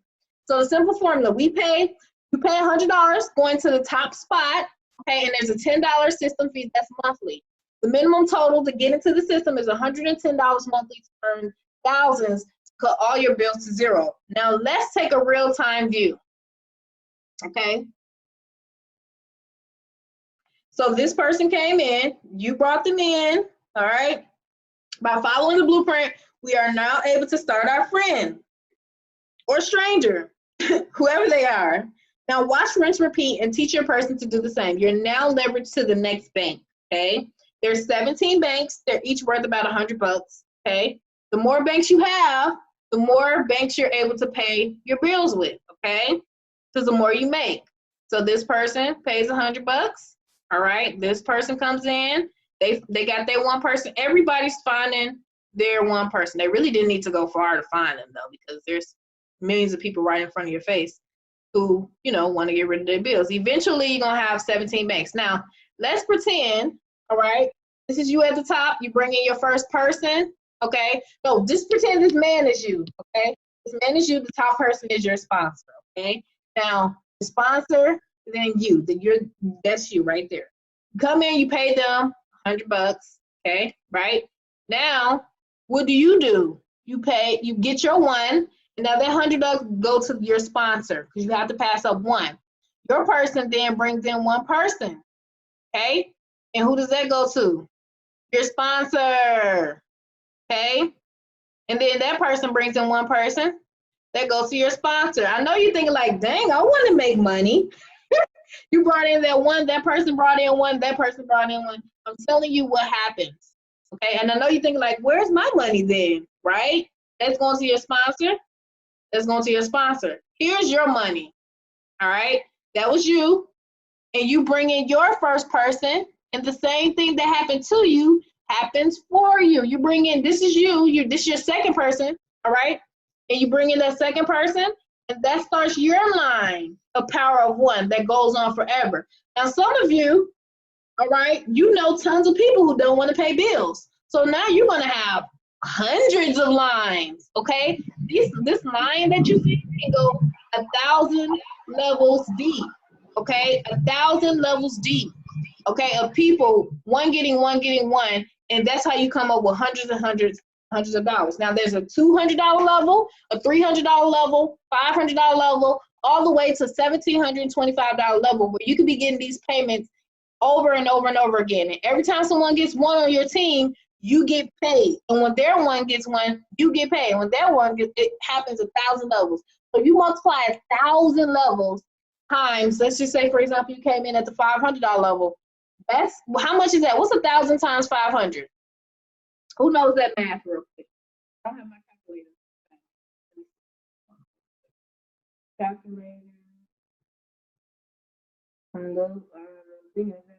So the simple formula, you pay $100 going to the top spot, okay, and there's a $10 system fee that's monthly. The minimum total to get into the system is $110 monthly to earn thousands to cut all your bills to zero. Now let's take a real-time view, okay? So this person came in, you brought them in, all right? By following the blueprint, we are now able to start our friend or stranger, whoever they are. Now watch, rinse, repeat, and teach your person to do the same. You're now leveraged to the next bank, okay? There's 17 banks. They're each worth about $100, okay? The more banks you have, the more banks you're able to pay your bills with, okay? Because the more you make. So this person pays $100, all right? This person comes in. They got their one person. Everybody's finding their one person. They really didn't need to go far to find them, though, because there's millions of people right in front of your face who, you know, want to get rid of their bills. Eventually, you're going to have 17 banks. Now, let's pretend, all right, this is you at the top. You bring in your first person, okay? No, just pretend this man is you, okay? This man is you. The top person is your sponsor, okay? Now, the sponsor, then you. That's you right there. Come in, you pay them $100, okay, right? Now, what do? You get your one, and now that $100 go to your sponsor because you have to pass up one. Your person then brings in one person, okay? And who does that go to? your sponsor, okay? And then that person brings in one person that goes to your sponsor. I know you're thinking like, dang, I want to make money. You brought in that person brought in one, that person brought in one. I'm telling you what happens, okay? And I know you're thinking like, where's my money then, right? That's going to your sponsor. That's going to your sponsor. Here's your money, all right? That was you. And you bring in your first person, and the same thing that happened to you happens for you. You bring in, this is you, this is your second person, all right? And you bring in that second person, and that starts your line of power of one that goes on forever. Now, some of you, all right, you know tons of people who don't want to pay bills. So now you're going to have hundreds of lines, okay? This line that you see can go 1,000 levels deep, okay? 1,000 levels deep, okay, of people, one getting one, and that's how you come up with hundreds and hundreds of dollars. Now there's a $200 level, a $300 level, $500 level, all the way to $1,725 level, where you could be getting these payments over and over and over again. And every time someone gets one on your team, you get paid. And when their one gets one, you get paid. When their one gets, it happens 1,000 levels. So you multiply 1,000 levels times, let's just say, for example, you came in at the $500 level. That's, how much is that? What's 1,000 times 500? Who knows that math real quick? I don't have my calculator. Calculator.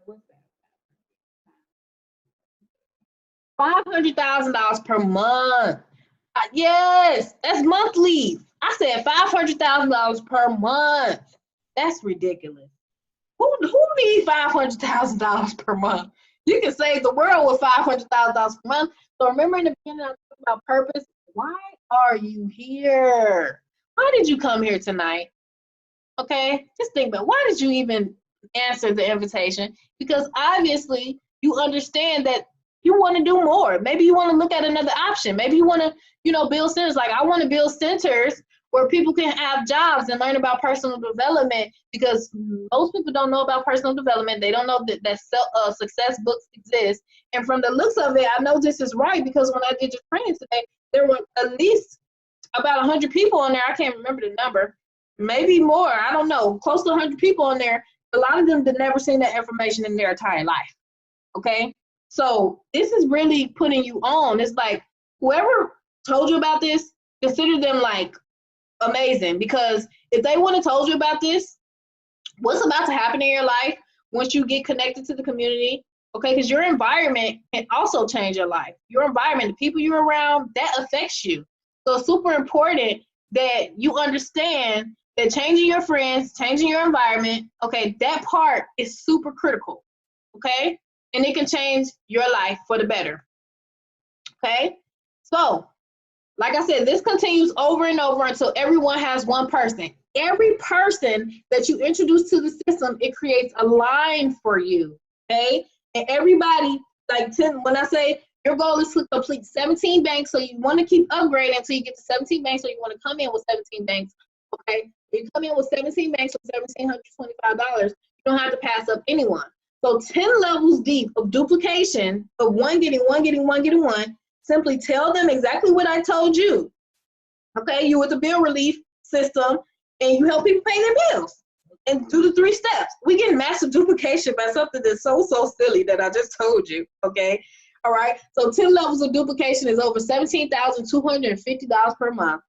What's that? $500,000 per month. Yes, that's monthly. I said $500,000 per month. That's ridiculous. Who needs $500,000 per month? You can save the world with $500,000 per month. So remember in the beginning I talked about purpose. Why are you here? Why did you come here tonight? Okay, just think about, why did you even answer the invitation? Because obviously you understand that you want to do more. Maybe you want to look at another option. Maybe you want to, build centers. Like, I want to build centers where people can have jobs and learn about personal development, because most people don't know about personal development. They don't know that success books exist. And from the looks of it, I know this is right, because when I did your training today, there were at least about 100 people on there. I can't remember the number. Maybe more. I don't know. Close to 100 people on there. A lot of them had never seen that information in their entire life. Okay? So this is really putting you on. It's like, whoever told you about this, consider them like amazing, because if they wouldn't have told you about this, what's about to happen in your life once you get connected to the community, okay, because your environment can also change your life. Your environment, the people you're around, that affects you. So it's super important that you understand that changing your friends, changing your environment, okay, that part is super critical, okay? And it can change your life for the better, okay? So, like I said, this continues over and over until everyone has one person. Every person that you introduce to the system, it creates a line for you, okay? And everybody, like, when I say your goal is to complete 17 banks, so you want to keep upgrading until you get to 17 banks, so you want to come in with 17 banks, okay? You come in with 17 banks for $1,725, you don't have to pass up anyone. So 10 levels deep of duplication of one getting one, simply tell them exactly what I told you. Okay, you with the bill relief system, and you help people pay their bills. And do the 3 steps. We get massive duplication by something that's so silly that I just told you, okay? All right, so 10 levels of duplication is over $17,250 per month.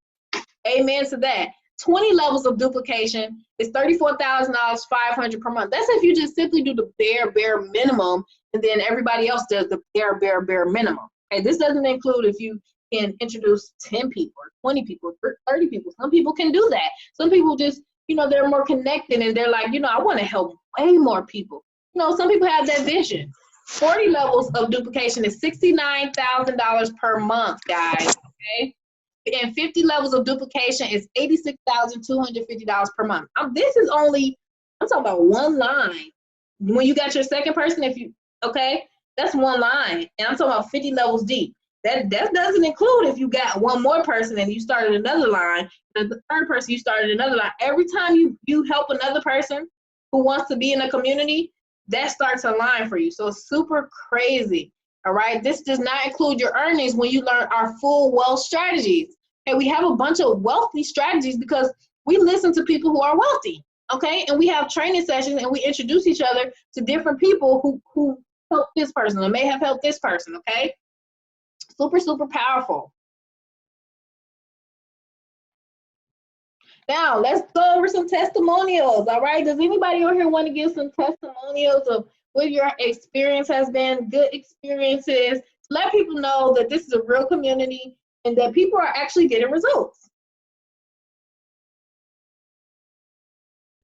Amen to that. 20 levels of duplication is $34,500 per month. That's if you just simply do the bare minimum, and then everybody else does the bare minimum. Okay, this doesn't include if you can introduce 10 people or 20 people or 30 people. Some people can do that. Some people just, they're more connected, and they're like, I want to help way more people. Some people have that vision. 40 levels of duplication is $69,000 per month, guys, okay? And 50 levels of duplication is $86,250 per month. This is only, I'm talking about one line. When you got your second person, that's one line. And I'm talking about 50 levels deep. That doesn't include if you got one more person and you started another line, and the third person you started another line. Every time you help another person who wants to be in a community, that starts a line for you. So it's super crazy. All right. This does not include your earnings when you learn our full wealth strategies. And we have a bunch of wealthy strategies because we listen to people who are wealthy. Okay. And we have training sessions and we introduce each other to different people who help this person or may have helped this person. Okay. Super, super powerful. Now, let's go over some testimonials, all right? Does anybody over here want to give some testimonials of what your experience has been, good experiences? Let people know that this is a real community and that people are actually getting results.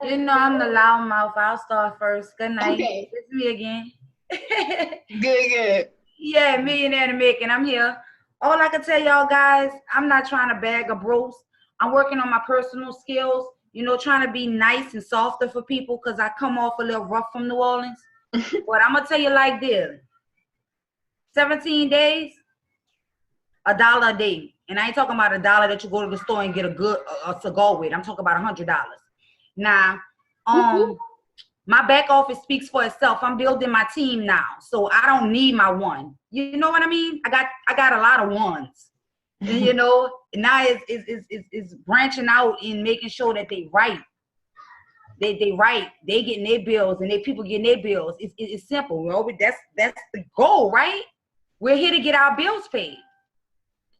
You know I'm the loudmouth. I'll start first. Good night. Okay. It's me again. Good. Yeah, Millionaire to Making. I'm here. All I can tell y'all guys, I'm not trying to bag or bruise. I'm working on my personal skills, you know, trying to be nice and softer for people because I come off a little rough from New Orleans. But I'm going to tell you like this. 17 days, $1 a day. And I ain't talking about $1 that you go to the store and get a cigar with. I'm talking about $100. Now, my back office speaks for itself. I'm building my team now, so I don't need my one. You know what I mean? I got a lot of ones. And, you know, now it's branching out and making sure that they write. They write. They getting their bills and they people getting their bills. It's simple. That's the goal, right? We're here to get our bills paid.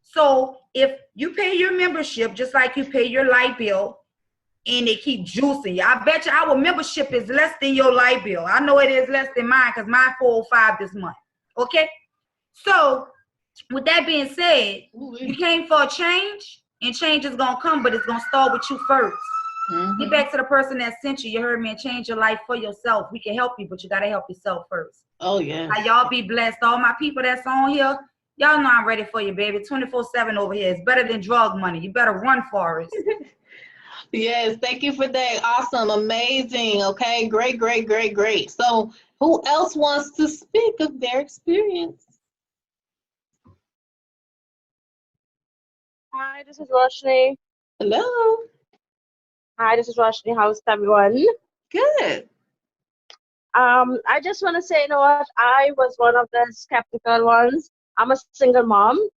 So if you pay your membership just like you pay your light bill, and they keep juicing you, I bet you our membership is less than your light bill. I know it is less than mine because mine $405 this month. Okay, so with that being said, you came for a change, and change is gonna come, but it's gonna start with you first. Get back to the person that sent you. You heard me, and change your life for yourself. We can help you, but you gotta help yourself first. Oh yeah. Now y'all be blessed. All my people that's on here, y'all know I'm ready for you, baby. 24/7 over here. It's better than drug money. You better run for it. Yes, thank you for that. Awesome, amazing. Okay, great. So who else wants to speak of their experience? Hi, this is Roshni. Hello. Hi, this is Roshni. How's everyone? Good. I just want to say, you know what? I was one of the skeptical ones. I'm a single mom.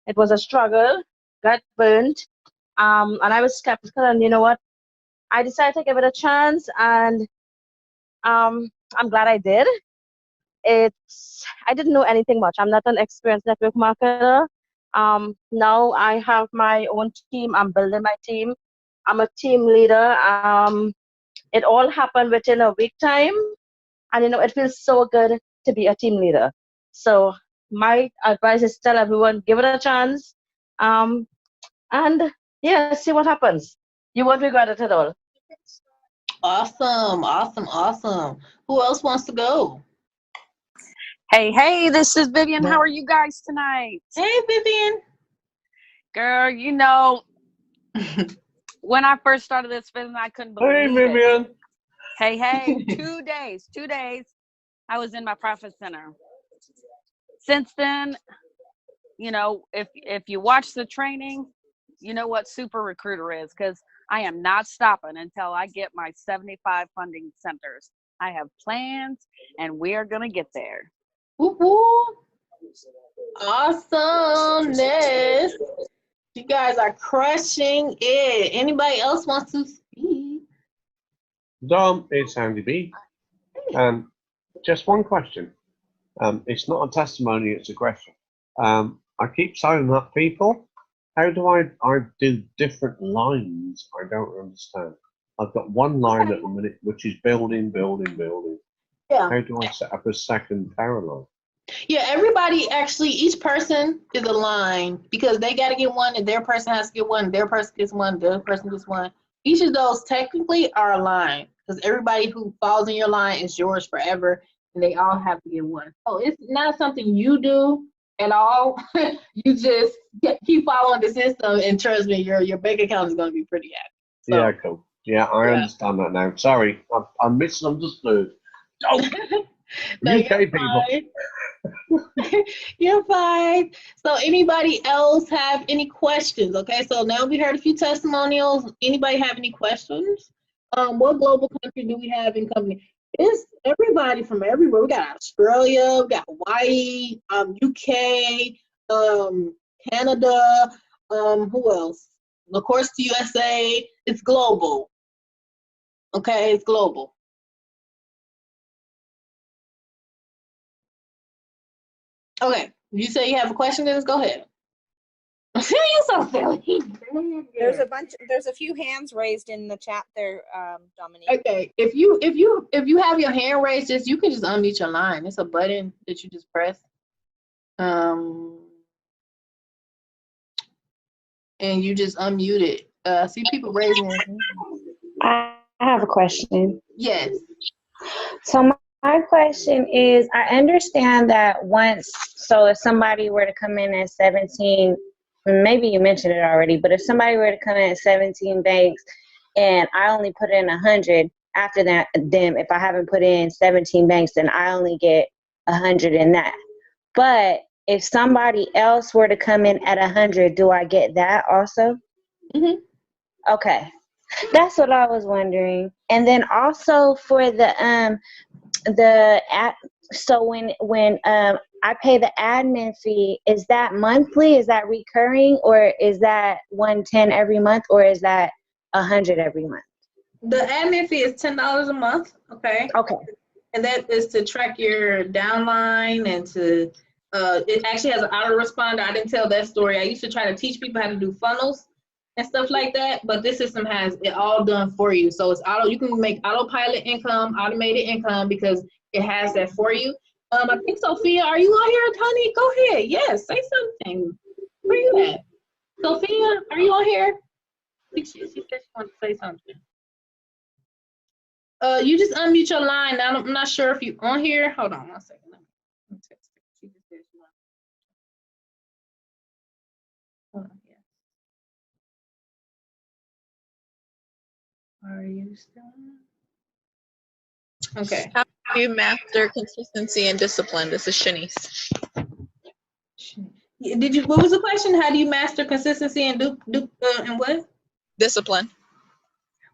It was a struggle. Got burnt. And I was skeptical. And you know what? I decided to give it a chance, and I'm glad I did. I didn't know anything much. I'm not an experienced network marketer. Now I have my own team. I'm building my team. I'm a team leader. It all happened within a week time, and you know, it feels so good to be a team leader. So my advice is tell everyone, give it a chance, and yeah, see what happens. You won't regret it at all. Awesome. Who else wants to go? Hey, this is Vivian. How are you guys tonight? Hey, Vivian. Girl, you know, when I first started this business, I couldn't believe it. Vivian. Hey, 2 days, I was in my profit center. Since then, you know, if you watch the training, you know what Super Recruiter is, because I am not stopping until I get my 75 funding centers. I have plans, and we are going to get there. Woo-hoo. Awesomeness. You guys are crushing it. Anybody else wants to speak? Dom, it's Andy B. Just one question. It's not a testimony, it's a question. I keep signing up people. How do I do different lines? I don't understand. I've got one line at the minute, which is building. Yeah. How do I set up a second parallel? Yeah, everybody actually, each person is a line because they got to get one, and their person has to get one, their person gets one, their person gets one. Each of those technically are a line because everybody who falls in your line is yours forever, and they all have to get one. So it's not something you do at all. You just keep following the system, and trust me, your bank account is going to be pretty happy. So, Yeah, cool. Yeah, I understand that now. Sorry, I'm misunderstood. Oh, no, UK people. You're fine. So anybody else have any questions? Okay, so now we heard a few testimonials. Anybody have any questions? What global country do we have in company? It's everybody from everywhere. We got Australia, we got Hawaii, UK, Canada, who else? Of course, the USA. It's global. Okay, it's global. Okay, you say you have a question, Dennis? Go ahead. You so silly. There's a few hands raised in the chat there, Dominique. Okay, if you have your hand raised, you can just unmute your line. It's a button that you just press. And you just unmute it. See people raising their hands. I have a question. Yes. So my question is, I understand that so if somebody were to come in at 17, maybe you mentioned it already, but if somebody were to come in at 17 banks and I only put in 100, after that, then if I haven't put in 17 banks, then I only get 100 in that. But if somebody else were to come in at 100, do I get that also? Mm-hmm. Okay. That's what I was wondering. And then also for so when I pay the admin fee, is that monthly? Is that recurring, or is that 110 every month, or is that 100 every month? The admin fee is $10 a month. Okay. Okay. And that is to track your downline and to it actually has an autoresponder. I didn't tell that story. I used to try to teach people how to do funnels and stuff like that, but this system has it all done for you. So it's you can make autopilot income, automated income, because it has that for you. I think Sophia, are you on here, honey? Go ahead. Yes, say something. Where you at? Sophia, are you on here? I think she said she wanted to say something. You just unmute your line. I'm not sure if you're on here. Hold on one second. Let me text her. She just said she wanted. Hold on, yeah. Are you still on? Okay. How do you master consistency and discipline? This is Shanice. What was the question? How do you master consistency and and what? Discipline.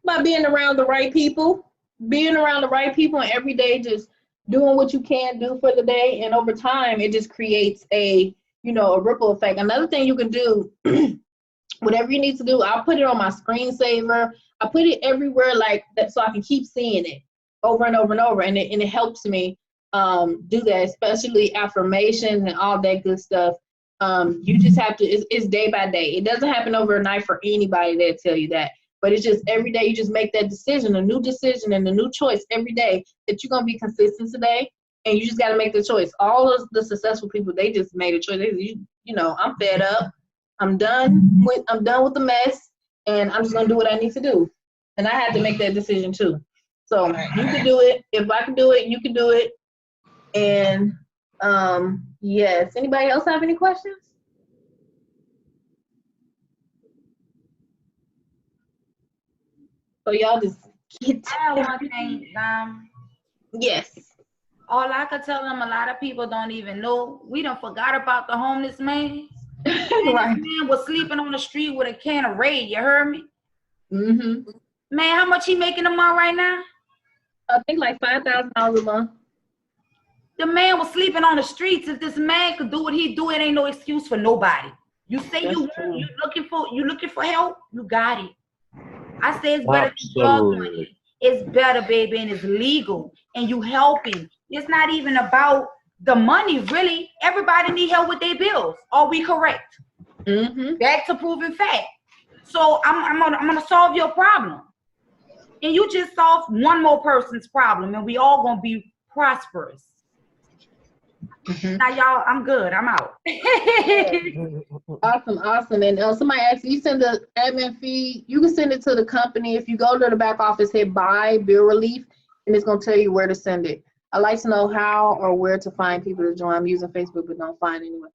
By being around the right people. Being around the right people and every day just doing what you can do for the day, and over time it just creates a ripple effect. Another thing you can do, whatever you need to do, I'll put it on my screensaver. I put it everywhere like that so I can keep seeing it over and over and over, and it helps me do that, especially affirmations and all that good stuff. You just have to, it's day by day. It doesn't happen overnight for anybody that tell you that. But it's just every day you just make that decision, a new decision and a new choice every day that you're going to be consistent today. And you just got to make the choice. All of the successful people, they just made a choice. I'm fed up. I'm done with the mess, and I'm just going to do what I need to do. And I had to make that decision too. So you can do it. If I can do it, you can do it. And yes. Anybody else have any questions? So y'all just get I have one thing, yes. All I could tell them, a lot of people don't even know. We done forgot about the homeless man. Right. This man was sleeping on the street with a can of Raid. You heard me? Mm-hmm. Man, how much he making a month right now? I think like $5,000 a month. The man was sleeping on the streets. If this man could do what he do, it ain't no excuse for nobody. You say you looking for help, you got it. I say it's better than drug money. It's better, baby, and it's legal, and you helping. It's not even about the money, really. Everybody need help with their bills. Are we correct? Mm-hmm. That's a proven fact. So I'm gonna solve your problem, and you just solve one more person's problem, and we all gonna be prosperous. Mm-hmm. Now, y'all, I'm good. I'm out. Awesome. And somebody asked, you send the admin fee, you can send it to the company. If you go to the back office, hit buy bill relief, and it's going to tell you where to send it. I'd like to know how or where to find people to join. I'm using Facebook, but don't find anyone.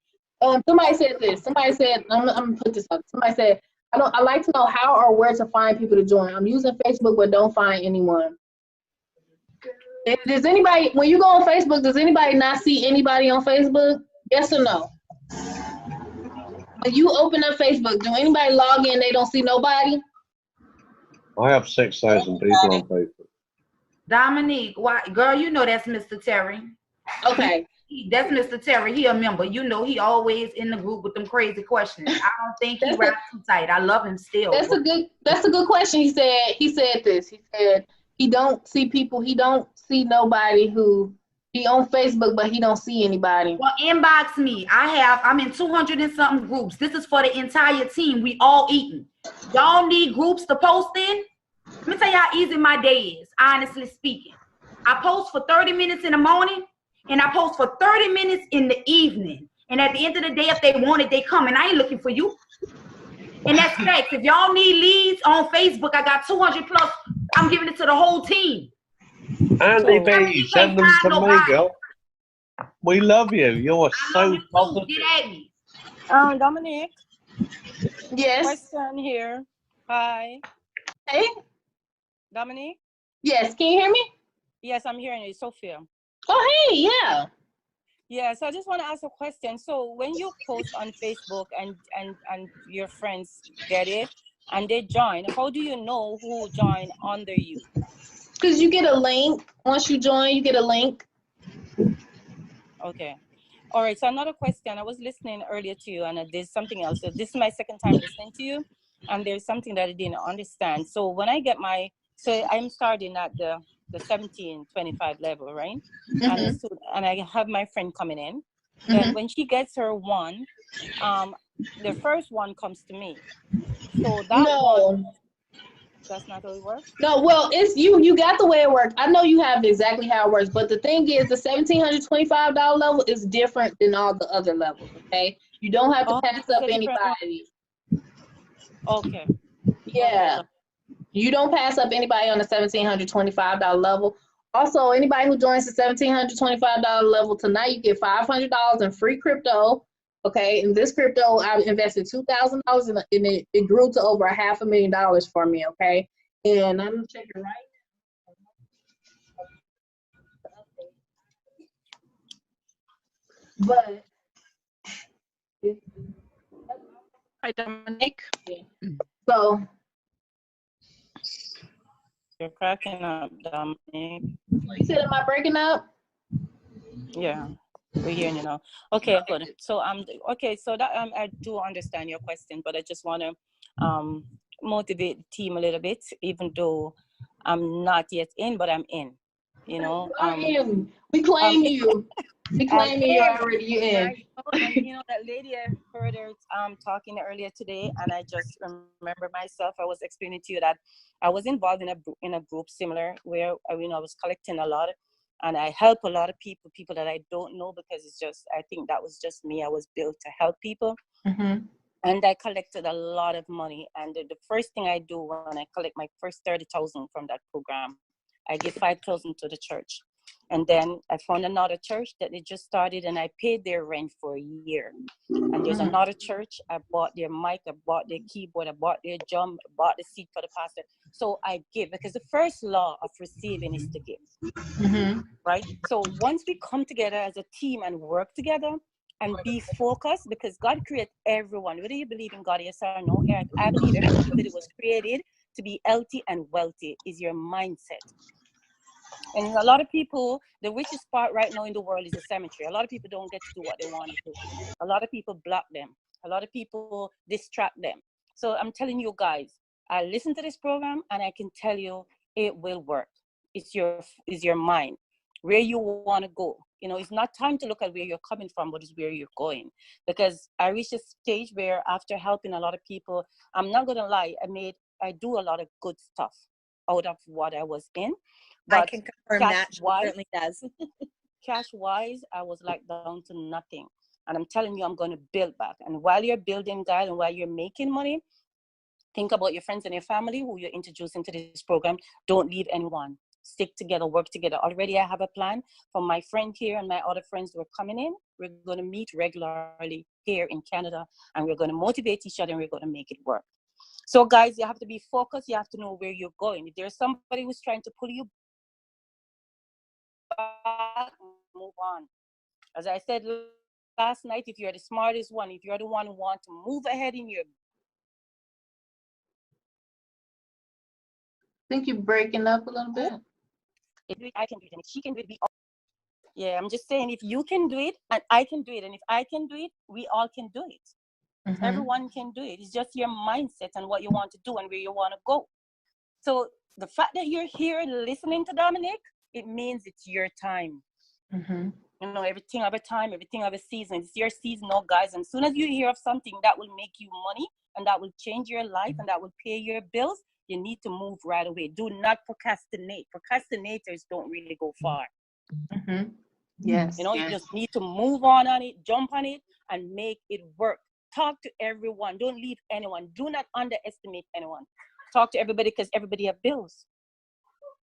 Somebody said this. Somebody said, I'm going to put this up. Somebody said, I'd like to know how or where to find people to join. I'm using Facebook, but don't find anyone. And does anybody, when you go on Facebook, does anybody not see anybody on Facebook? Yes or no? When you open up Facebook, do anybody log in, they don't see nobody? I have 6,000 people on Facebook. Dominique, why, girl, you know that's Mr. Terry. Okay. That's Mr. Terry. He a member. You know he always in the group with them crazy questions. I don't think he wraps too tight. I love him still. That's a good question. He said this. He said he don't see people, he don't see nobody who he on Facebook, but he don't see anybody. Well, inbox me. I'm in 200 and something groups. This is for the entire team. We all eating. Y'all need groups to post in? Let me tell you how easy my day is, honestly speaking. I post for 30 minutes in the morning, and I post for 30 minutes in the evening. And at the end of the day, if they want it, they come. And I ain't looking for you. And that's facts. If y'all need leads on Facebook, I got 200 plus. I'm giving it to the whole team. Andy B, send them to me, girl. We love you. You're so positive. Get at me. Dominique. Yes. Question here. Hi. Hey. Dominique? Yes, can you hear me? Yes, I'm hearing you, Sophia. Oh, hey, yeah. Yeah, so I just want to ask a question. So when you post on Facebook and your friends get it and they join, how do you know who joined under you? Because you get a link. Once you join, you get a link. Okay. All right, so another question. I was listening earlier to you, and there's something else. So this is my second time listening to you, and there's something that I didn't understand. So when I get so I'm starting at the 1725 level, right? Mm-hmm. And I have my friend coming in. Then when she gets her one, the first one comes to me. So that one, that's not how it works? No, well, it's you got the way it works. I know you have exactly how it works, but the thing is the $1,725 level is different than all the other levels, okay? You don't have to pass up anybody. Okay. Yeah. Okay. You don't pass up anybody on the $1,725 level. Also, anybody who joins the $1,725 level tonight, you get $500 in free crypto. Okay, in this crypto, I invested $2,000 in it. It grew to over $500,000 for me. Okay, and I'm gonna check it right now. But hi, Dominique. So you're cracking up, Dominique. You said, am I breaking up? Yeah. We're hearing you now. Okay, good. So okay, so that I do understand your question, but I just want to motivate the team a little bit, even though I'm not yet in, but I'm in. You know, we claim you. We claim you already. You in. And you know that lady, I heard her talking earlier today, and I just remember myself. I was explaining to you that I was involved in a group similar where I was collecting a lot. And I help a lot of people that I don't know, because I think that was just me. I was built to help people. Mm-hmm. And I collected a lot of money. And the first thing I do when I collect my first 30,000 from that program, I give 5,000 to the church. And then I found another church that they just started, and I paid their rent for a year. And there's another church, I bought their mic, I bought their keyboard, I bought their drum, I bought the seat for the pastor. So I give, because the first law of receiving is to give. Mm-hmm. Right? So once we come together as a team and work together and be focused, because God created everyone, whether you believe in God, yes or no, I believe everybody was created to be healthy and wealthy, is your mindset. And a lot of people, the richest part right now in the world is the cemetery. A lot of people don't get to do what they want to do. A lot of people block them. A lot of people distract them. So I'm telling you guys, I listen to this program and I can tell you it will work. It's your mind, where you want to go. It's not time to look at where you're coming from, but it's where you're going. Because I reached a stage where after helping a lot of people, I'm not going to lie, I do a lot of good stuff out of what I was in. But I can confirm that. She certainly does. Cash-wise, I was like down to nothing. And I'm telling you, I'm going to build back. And while you're building, guys, and while you're making money, think about your friends and your family who you're introducing to this program. Don't leave anyone. Stick together, work together. Already I have a plan for my friend here and my other friends who are coming in. We're going to meet regularly here in Canada, and we're going to motivate each other, and we're going to make it work. So guys, you have to be focused. You have to know where you're going. If there's somebody who's trying to pull you back, move on. As I said last night, if you're the smartest one, if you're the one who wants to move ahead in your... I think you're breaking up a little bit. If you do it, I can do it. And if she can do it, we all. Yeah, I'm just saying, if you can do it and I can do it, and if I can do it, we all can do it. Mm-hmm. Everyone can do it. It's just your mindset and what you want to do and where you want to go. So the fact that you're here listening to Dominique, it means it's your time. Mm-hmm. You know, everything of a time, everything of a season. It's your season, oh guys. And as soon as you hear of something that will make you money and that will change your life and that will pay your bills, you need to move right away. Do not procrastinate. Procrastinators don't really go far. Mm-hmm. Yes. You know, yes. you just need to move on it, jump on it, and make it work. Talk to everyone. Don't leave anyone. Do not underestimate anyone. Talk to everybody because everybody have bills.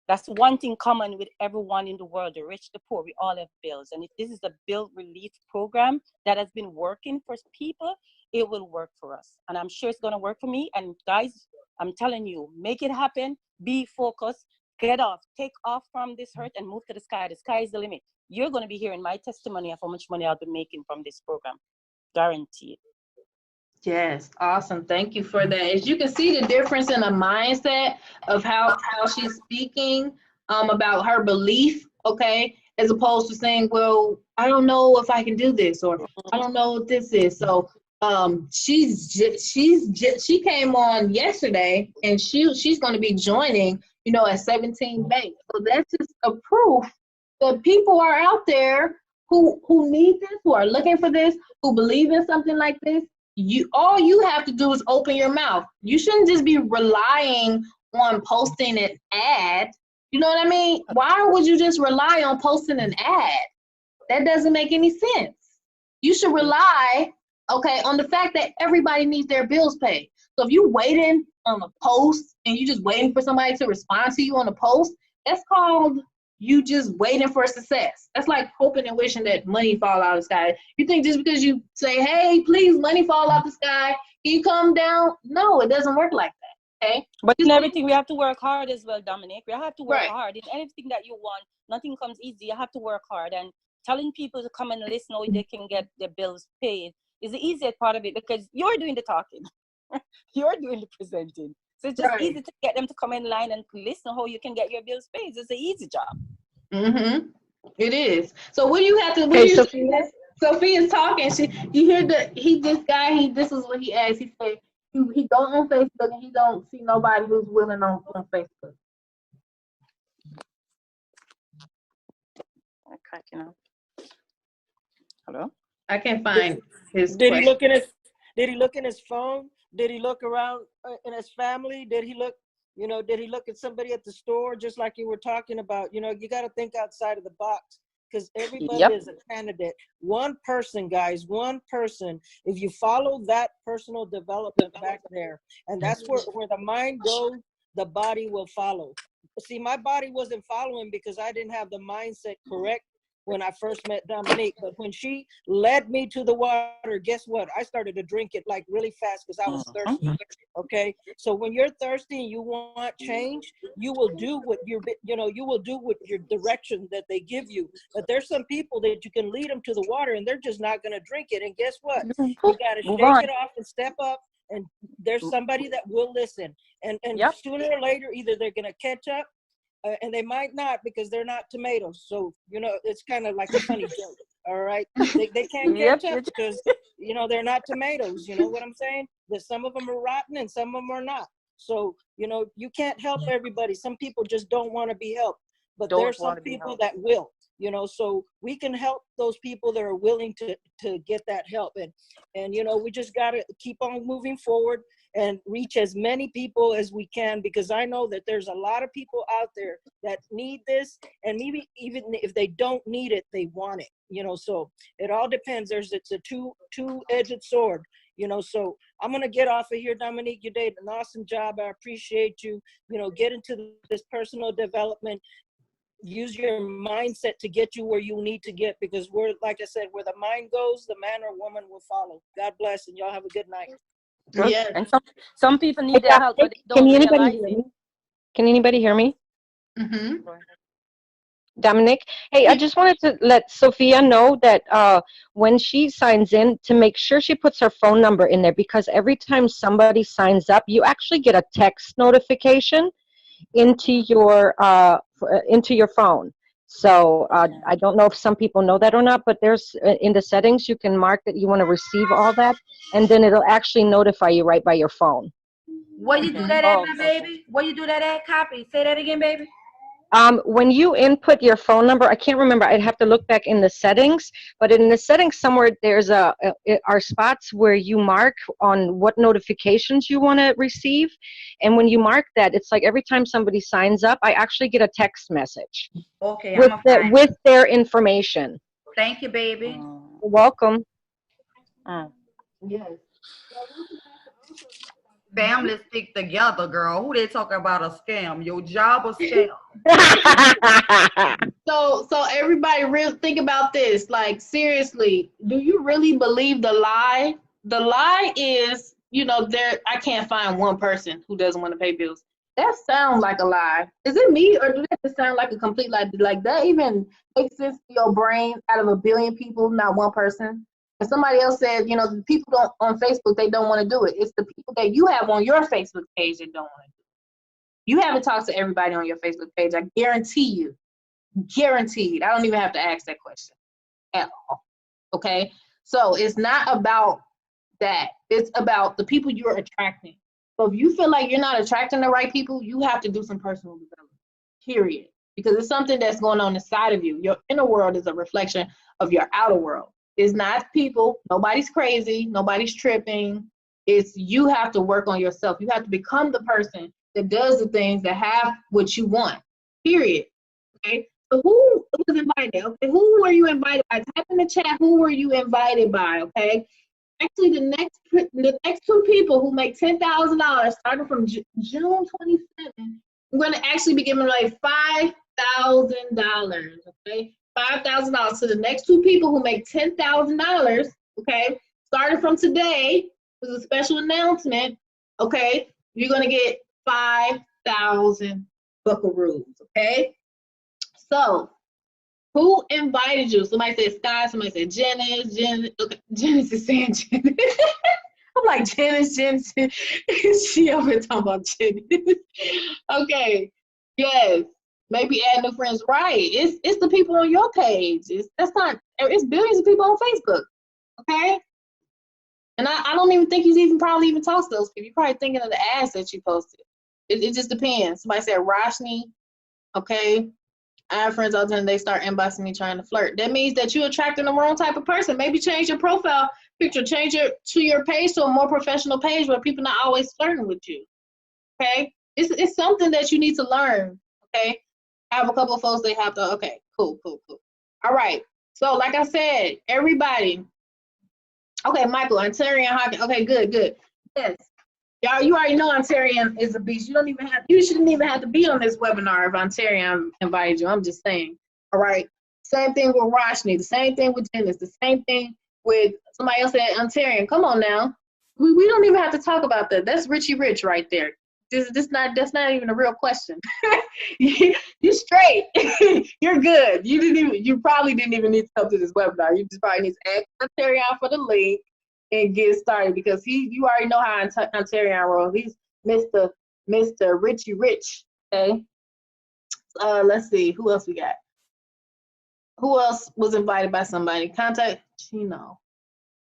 That's one thing common with everyone in the world, the rich, the poor, we all have bills. And if this is a bill relief program that has been working for people, it will work for us. And I'm sure it's going to work for me. And guys, I'm telling you, make it happen. Be focused. Get off. Take off from this hurt and move to the sky. The sky is the limit. You're going to be hearing my testimony of how much money I'll be making from this program. Guaranteed. Yes, awesome. Thank you for that. As you can see the difference in the mindset of how she's speaking about her belief, okay, as opposed to saying, well, I don't know if I can do this, or I don't know what this is. So she came on yesterday, and she's going to be joining, you know, at 17 Bank. So that's just a proof that people are out there who need this, who are looking for this, who believe in something like this. All you have to do is open your mouth. You shouldn't just be relying on posting an ad. You know what I mean? Why would you just rely on posting an ad? That doesn't make any sense. You should rely, okay, on the fact that everybody needs their bills paid. So if you're waiting on a post and you're just waiting for somebody to respond to you on a post, that's called you just waiting for success. That's like hoping and wishing that money fall out of the sky. You think just because you say, hey, please, money fall out the sky, can you come down? No, it doesn't work like that, okay? But in everything, we have to work hard as well, Dominique. We have to work Right. hard. In anything that you want, nothing comes easy. You have to work hard. And telling people to come and listen how they can get their bills paid is the easiest part of it, because you're doing the talking. You're doing the presenting. So it's just Right. easy to get them to come in line and listen how you can get your bills paid. It's an easy job. Mm-hmm. It is. So what do you have to? Hey, Sophia. Sophia's talking. You hear this is what he asked. He said he go on Facebook and he don't see nobody who's willing on Facebook. I'm cracking up. Hello? I can't find his Did he question. look in his? Did he look in his phone? Did he look around in his family? Did he look? You know, did he look at somebody at the store, just like you were talking about? You know, you got to think outside of the box, because everybody Yep. is a candidate. One person, guys, one person. If you follow that personal development back there, and that's where the mind goes, the body will follow. See, my body wasn't following because I didn't have the mindset correct when I first met Dominique. But when she led me to the water, guess what? I started to drink it like really fast because I was thirsty. Okay, so when you're thirsty and you want change, you will do what you will do with your direction that they give you. But there's some people that you can lead them to the water and they're just not going to drink it. And guess what? You got to Move shake on. it off and step up. And there's somebody that will listen. And Yep. sooner or later, either they're going to catch up, and they might not, because they're not tomatoes. So, you know, it's kind of like a funny joke. All right. They can't Yep. catch up because, you know, they're not tomatoes. You know what I'm saying? That some of them are rotten and some of them are not. So, you know, you can't help everybody. Some people just don't want to be helped, but Don't there's some wanna be people helped. that will, you know, so we can help those people that are willing to get that help. And, you know, we just got to keep on moving forward and reach as many people as we can, because I know that there's a lot of people out there that need this, and maybe even if they don't need it, they want it, you know. So it all depends. It's a two-edged sword, you know. So I'm going to get off of here. Dominique, you did an awesome job. I appreciate you. You know, get into this personal development. Use your mindset to get you where you need to get, because like I said, where the mind goes, the man or woman will follow. God bless, and y'all have a good night. Good. Yeah. And some people Hey, need their help, but they Can don't anybody realize hear it. me? Can anybody hear me? Mm-hmm. Dominic? Hey, I just wanted to let Sophia know that when she signs in, to make sure she puts her phone number in there, because every time somebody signs up, you actually get a text notification into your into your phone. So I don't know if some people know that or not, but there's in the settings you can mark that you want to receive all that, and then it'll actually notify you right by your phone. Where you do that at, my baby? Where you do that at? Copy. Say that again, baby. When you input your phone number, I can't remember. I'd have to look back in the settings. But in the settings somewhere, there's are spots where you mark on what notifications you want to receive. And when you mark that, it's like every time somebody signs up, I actually get a text message Okay, with their information. Thank you, baby. You're welcome. Yes. Family stick together, girl. Who they talking about a scam? Your job or scam? So everybody really think about this. Like, seriously, do you really believe the lie? The lie is, I can't find one person who doesn't want to pay bills. That sounds like a lie. Is it me, or do that just sound like a complete lie? Like, that even makes sense to your brain? Out of a billion people, not one person? And somebody else said, the people don't on Facebook, they don't want to do it. It's the people that you have on your Facebook page that don't want to do it. You haven't talked to everybody on your Facebook page. I guarantee you. Guaranteed. I don't even have to ask that question at all. Okay? So it's not about that. It's about the people you're attracting. So if you feel like you're not attracting the right people, you have to do some personal development. Period. Because it's something that's going on inside of you. Your inner world is a reflection of your outer world. It's not people. Nobody's crazy. Nobody's tripping. It's you have to work on yourself. You have to become the person that does the things that have what you want. Period. Okay? So who was invited? Okay, who were you invited by? Type in the chat, who were you invited by? Okay. Actually, the next two people who make $10,000 starting from June 27th, I'm going to actually be giving away $5,000. Okay. $5,000 to the next two people who make $10,000, okay, starting from today. This is a special announcement, okay? You're going to get 5,000 buckaroos, okay? So, who invited you? Somebody said Scott, somebody said Janice. Okay, Janice is saying Janice. I'm like, Janice. She over here talking about Janice. Okay, yes. Maybe add new friends, right? It's the people on your page. It's billions of people on Facebook, okay? And I don't even think he's probably even talks to those people. You're probably thinking of the ads that you posted. It just depends. Somebody said Roshni, okay? I have friends all the time, they start inboxing me trying to flirt. That means that you're attracting the wrong type of person. Maybe change your profile picture, change it to your page to a more professional page where people not always flirting with you, okay? It's something that you need to learn, okay? I have a couple of folks they have to, okay, cool. All right, so like I said, everybody, okay, Michael, Ontarian Hockey, okay, good. Yes, y'all, you already know Ontarian is a beast. You shouldn't even have to be on this webinar if Ontarian invited you. I'm just saying, all right? Same thing with Roshni, the same thing with Janice, the same thing with somebody else at Ontarian. Come on now. We don't even have to talk about that. That's Richie Rich right there. That's not even a real question. You're straight. You're good. You probably didn't even need to come to this webinar. You just probably need to ask Ontario for the link and get started because you already know how Ontario rolls. He's Mr. Richie Rich. Okay. Let's see who else we got. Who else was invited by somebody? Contact Chino.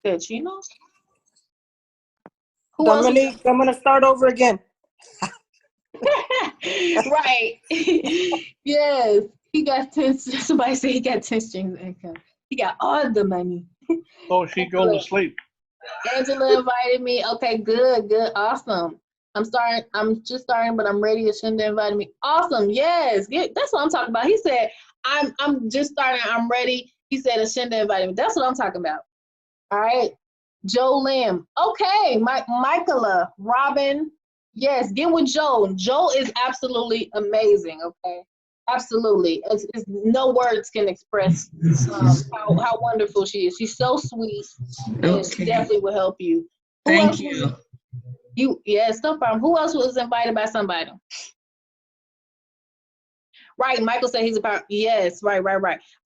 Okay, Chino. Who Dominique, I'm gonna start over again. Right. Yes. He got 10. Somebody said he got 10 strings of income. He got all the money. Oh, she going to sleep. Angela invited me. Okay, good, awesome. I'm just starting, but I'm ready. Ashinda invited me. Awesome, yes. That's what I'm talking about. He said, I'm just starting, I'm ready. He said Ashinda invited me. That's what I'm talking about. All right. Joe Lim. Okay, Michaela, Robin. Yes, get with Joe. Joe is absolutely amazing, okay? Absolutely. It's no words can express how wonderful she is. She's so sweet, and she definitely will help you. Thank you. Yes, no problem. Who else was invited by somebody? Right, Michael said he's about, yes, right.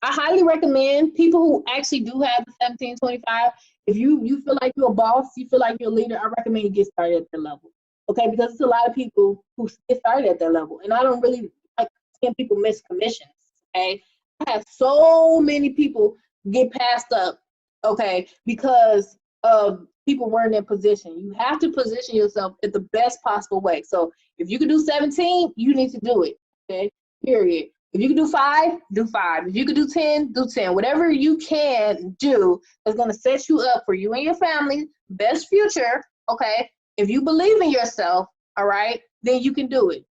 I highly recommend people who actually do have the 1725. If you feel like you're a boss, you feel like you're a leader, I recommend you get started at that level. Okay, because it's a lot of people who get started at that level. And I don't really, like, 10 people miss commissions, okay? I have so many people get passed up, okay, because of people weren't in position. You have to position yourself in the best possible way. So if you can do 17, you need to do it, okay, period. If you can do 5, do 5. If you can do 10, do 10. Whatever you can do is going to set you up for you and your family, best future, okay? If you believe in yourself, all right, then you can do it.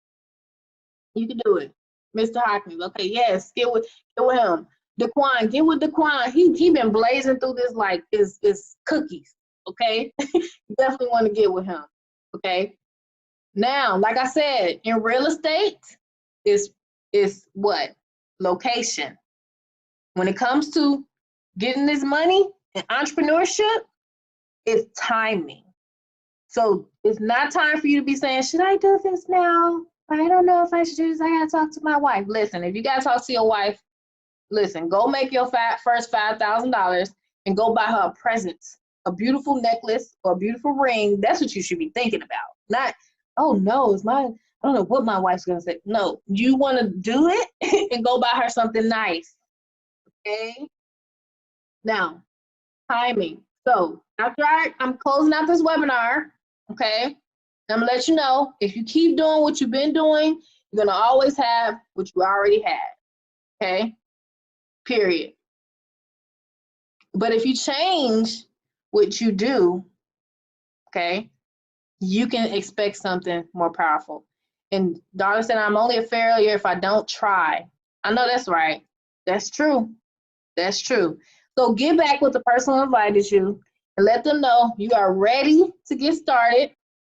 You can do it. Mr. Hawkins, okay, yes, get with him. Daquan, get with Daquan. He been blazing through this like it's cookies, okay? You definitely want to get with him, okay? Now, like I said, in real estate, is what? Location. When it comes to getting this money and entrepreneurship, it's timing. So it's not time for you to be saying, should I do this now? I don't know if I should do this. I gotta talk to my wife. Listen, if you gotta talk to your wife, listen, go make your first $5,000 and go buy her a present, a beautiful necklace or a beautiful ring. That's what you should be thinking about. Not, oh no, I don't know what my wife's gonna say. No, you wanna do it and go buy her something nice, okay? Now, timing. So after I'm closing out this webinar, okay? I'm gonna let you know, if you keep doing what you've been doing, you're gonna always have what you already had, okay? Period. But if you change what you do, okay, you can expect something more powerful. And Darla said, I'm only a failure if I don't try. I know that's right. That's true. That's true. So get back with the person who invited you and let them know you are ready to get started.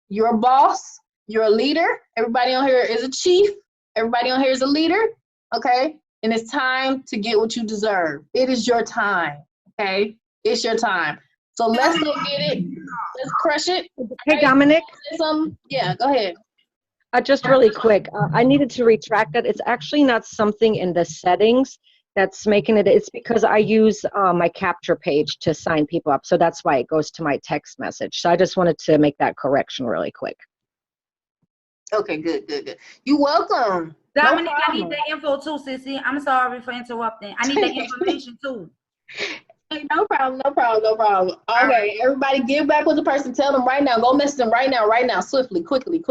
You're a boss. You're a leader. Everybody on here is a chief. Everybody on here is a leader, okay? And it's time to get what you deserve. It is your time, okay? It's your time. So let's go get it. Let's crush it. Hey, Dominic. Yeah, go ahead. Just really quick, I needed to retract that. It's actually not something in the settings that's making it. It's because I use my capture page to sign people up. So that's why it goes to my text message. So I just wanted to make that correction really quick. Okay, good. You're welcome. Dominique, I need that info too, sissy. I'm sorry for interrupting. I need that information too. Hey, no problem. Okay, everybody get back with the person. Tell them right now. Go message them right now. Swiftly, quickly.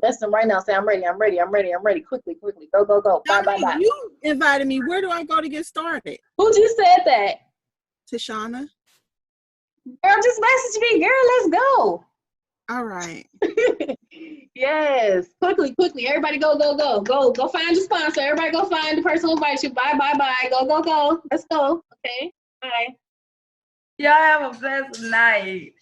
Message them right now. Say, I'm ready. Quickly. Go. Bye. You invited me. Where do I go to get started? Who just said that? Tashana. Girl, just message me. Girl, let's go. All right. Yes. Quickly. Everybody go. Go find your sponsor. Everybody go find the person who invites you. Bye. Go. Let's go. Okay. Bye. Y'all have a blessed night.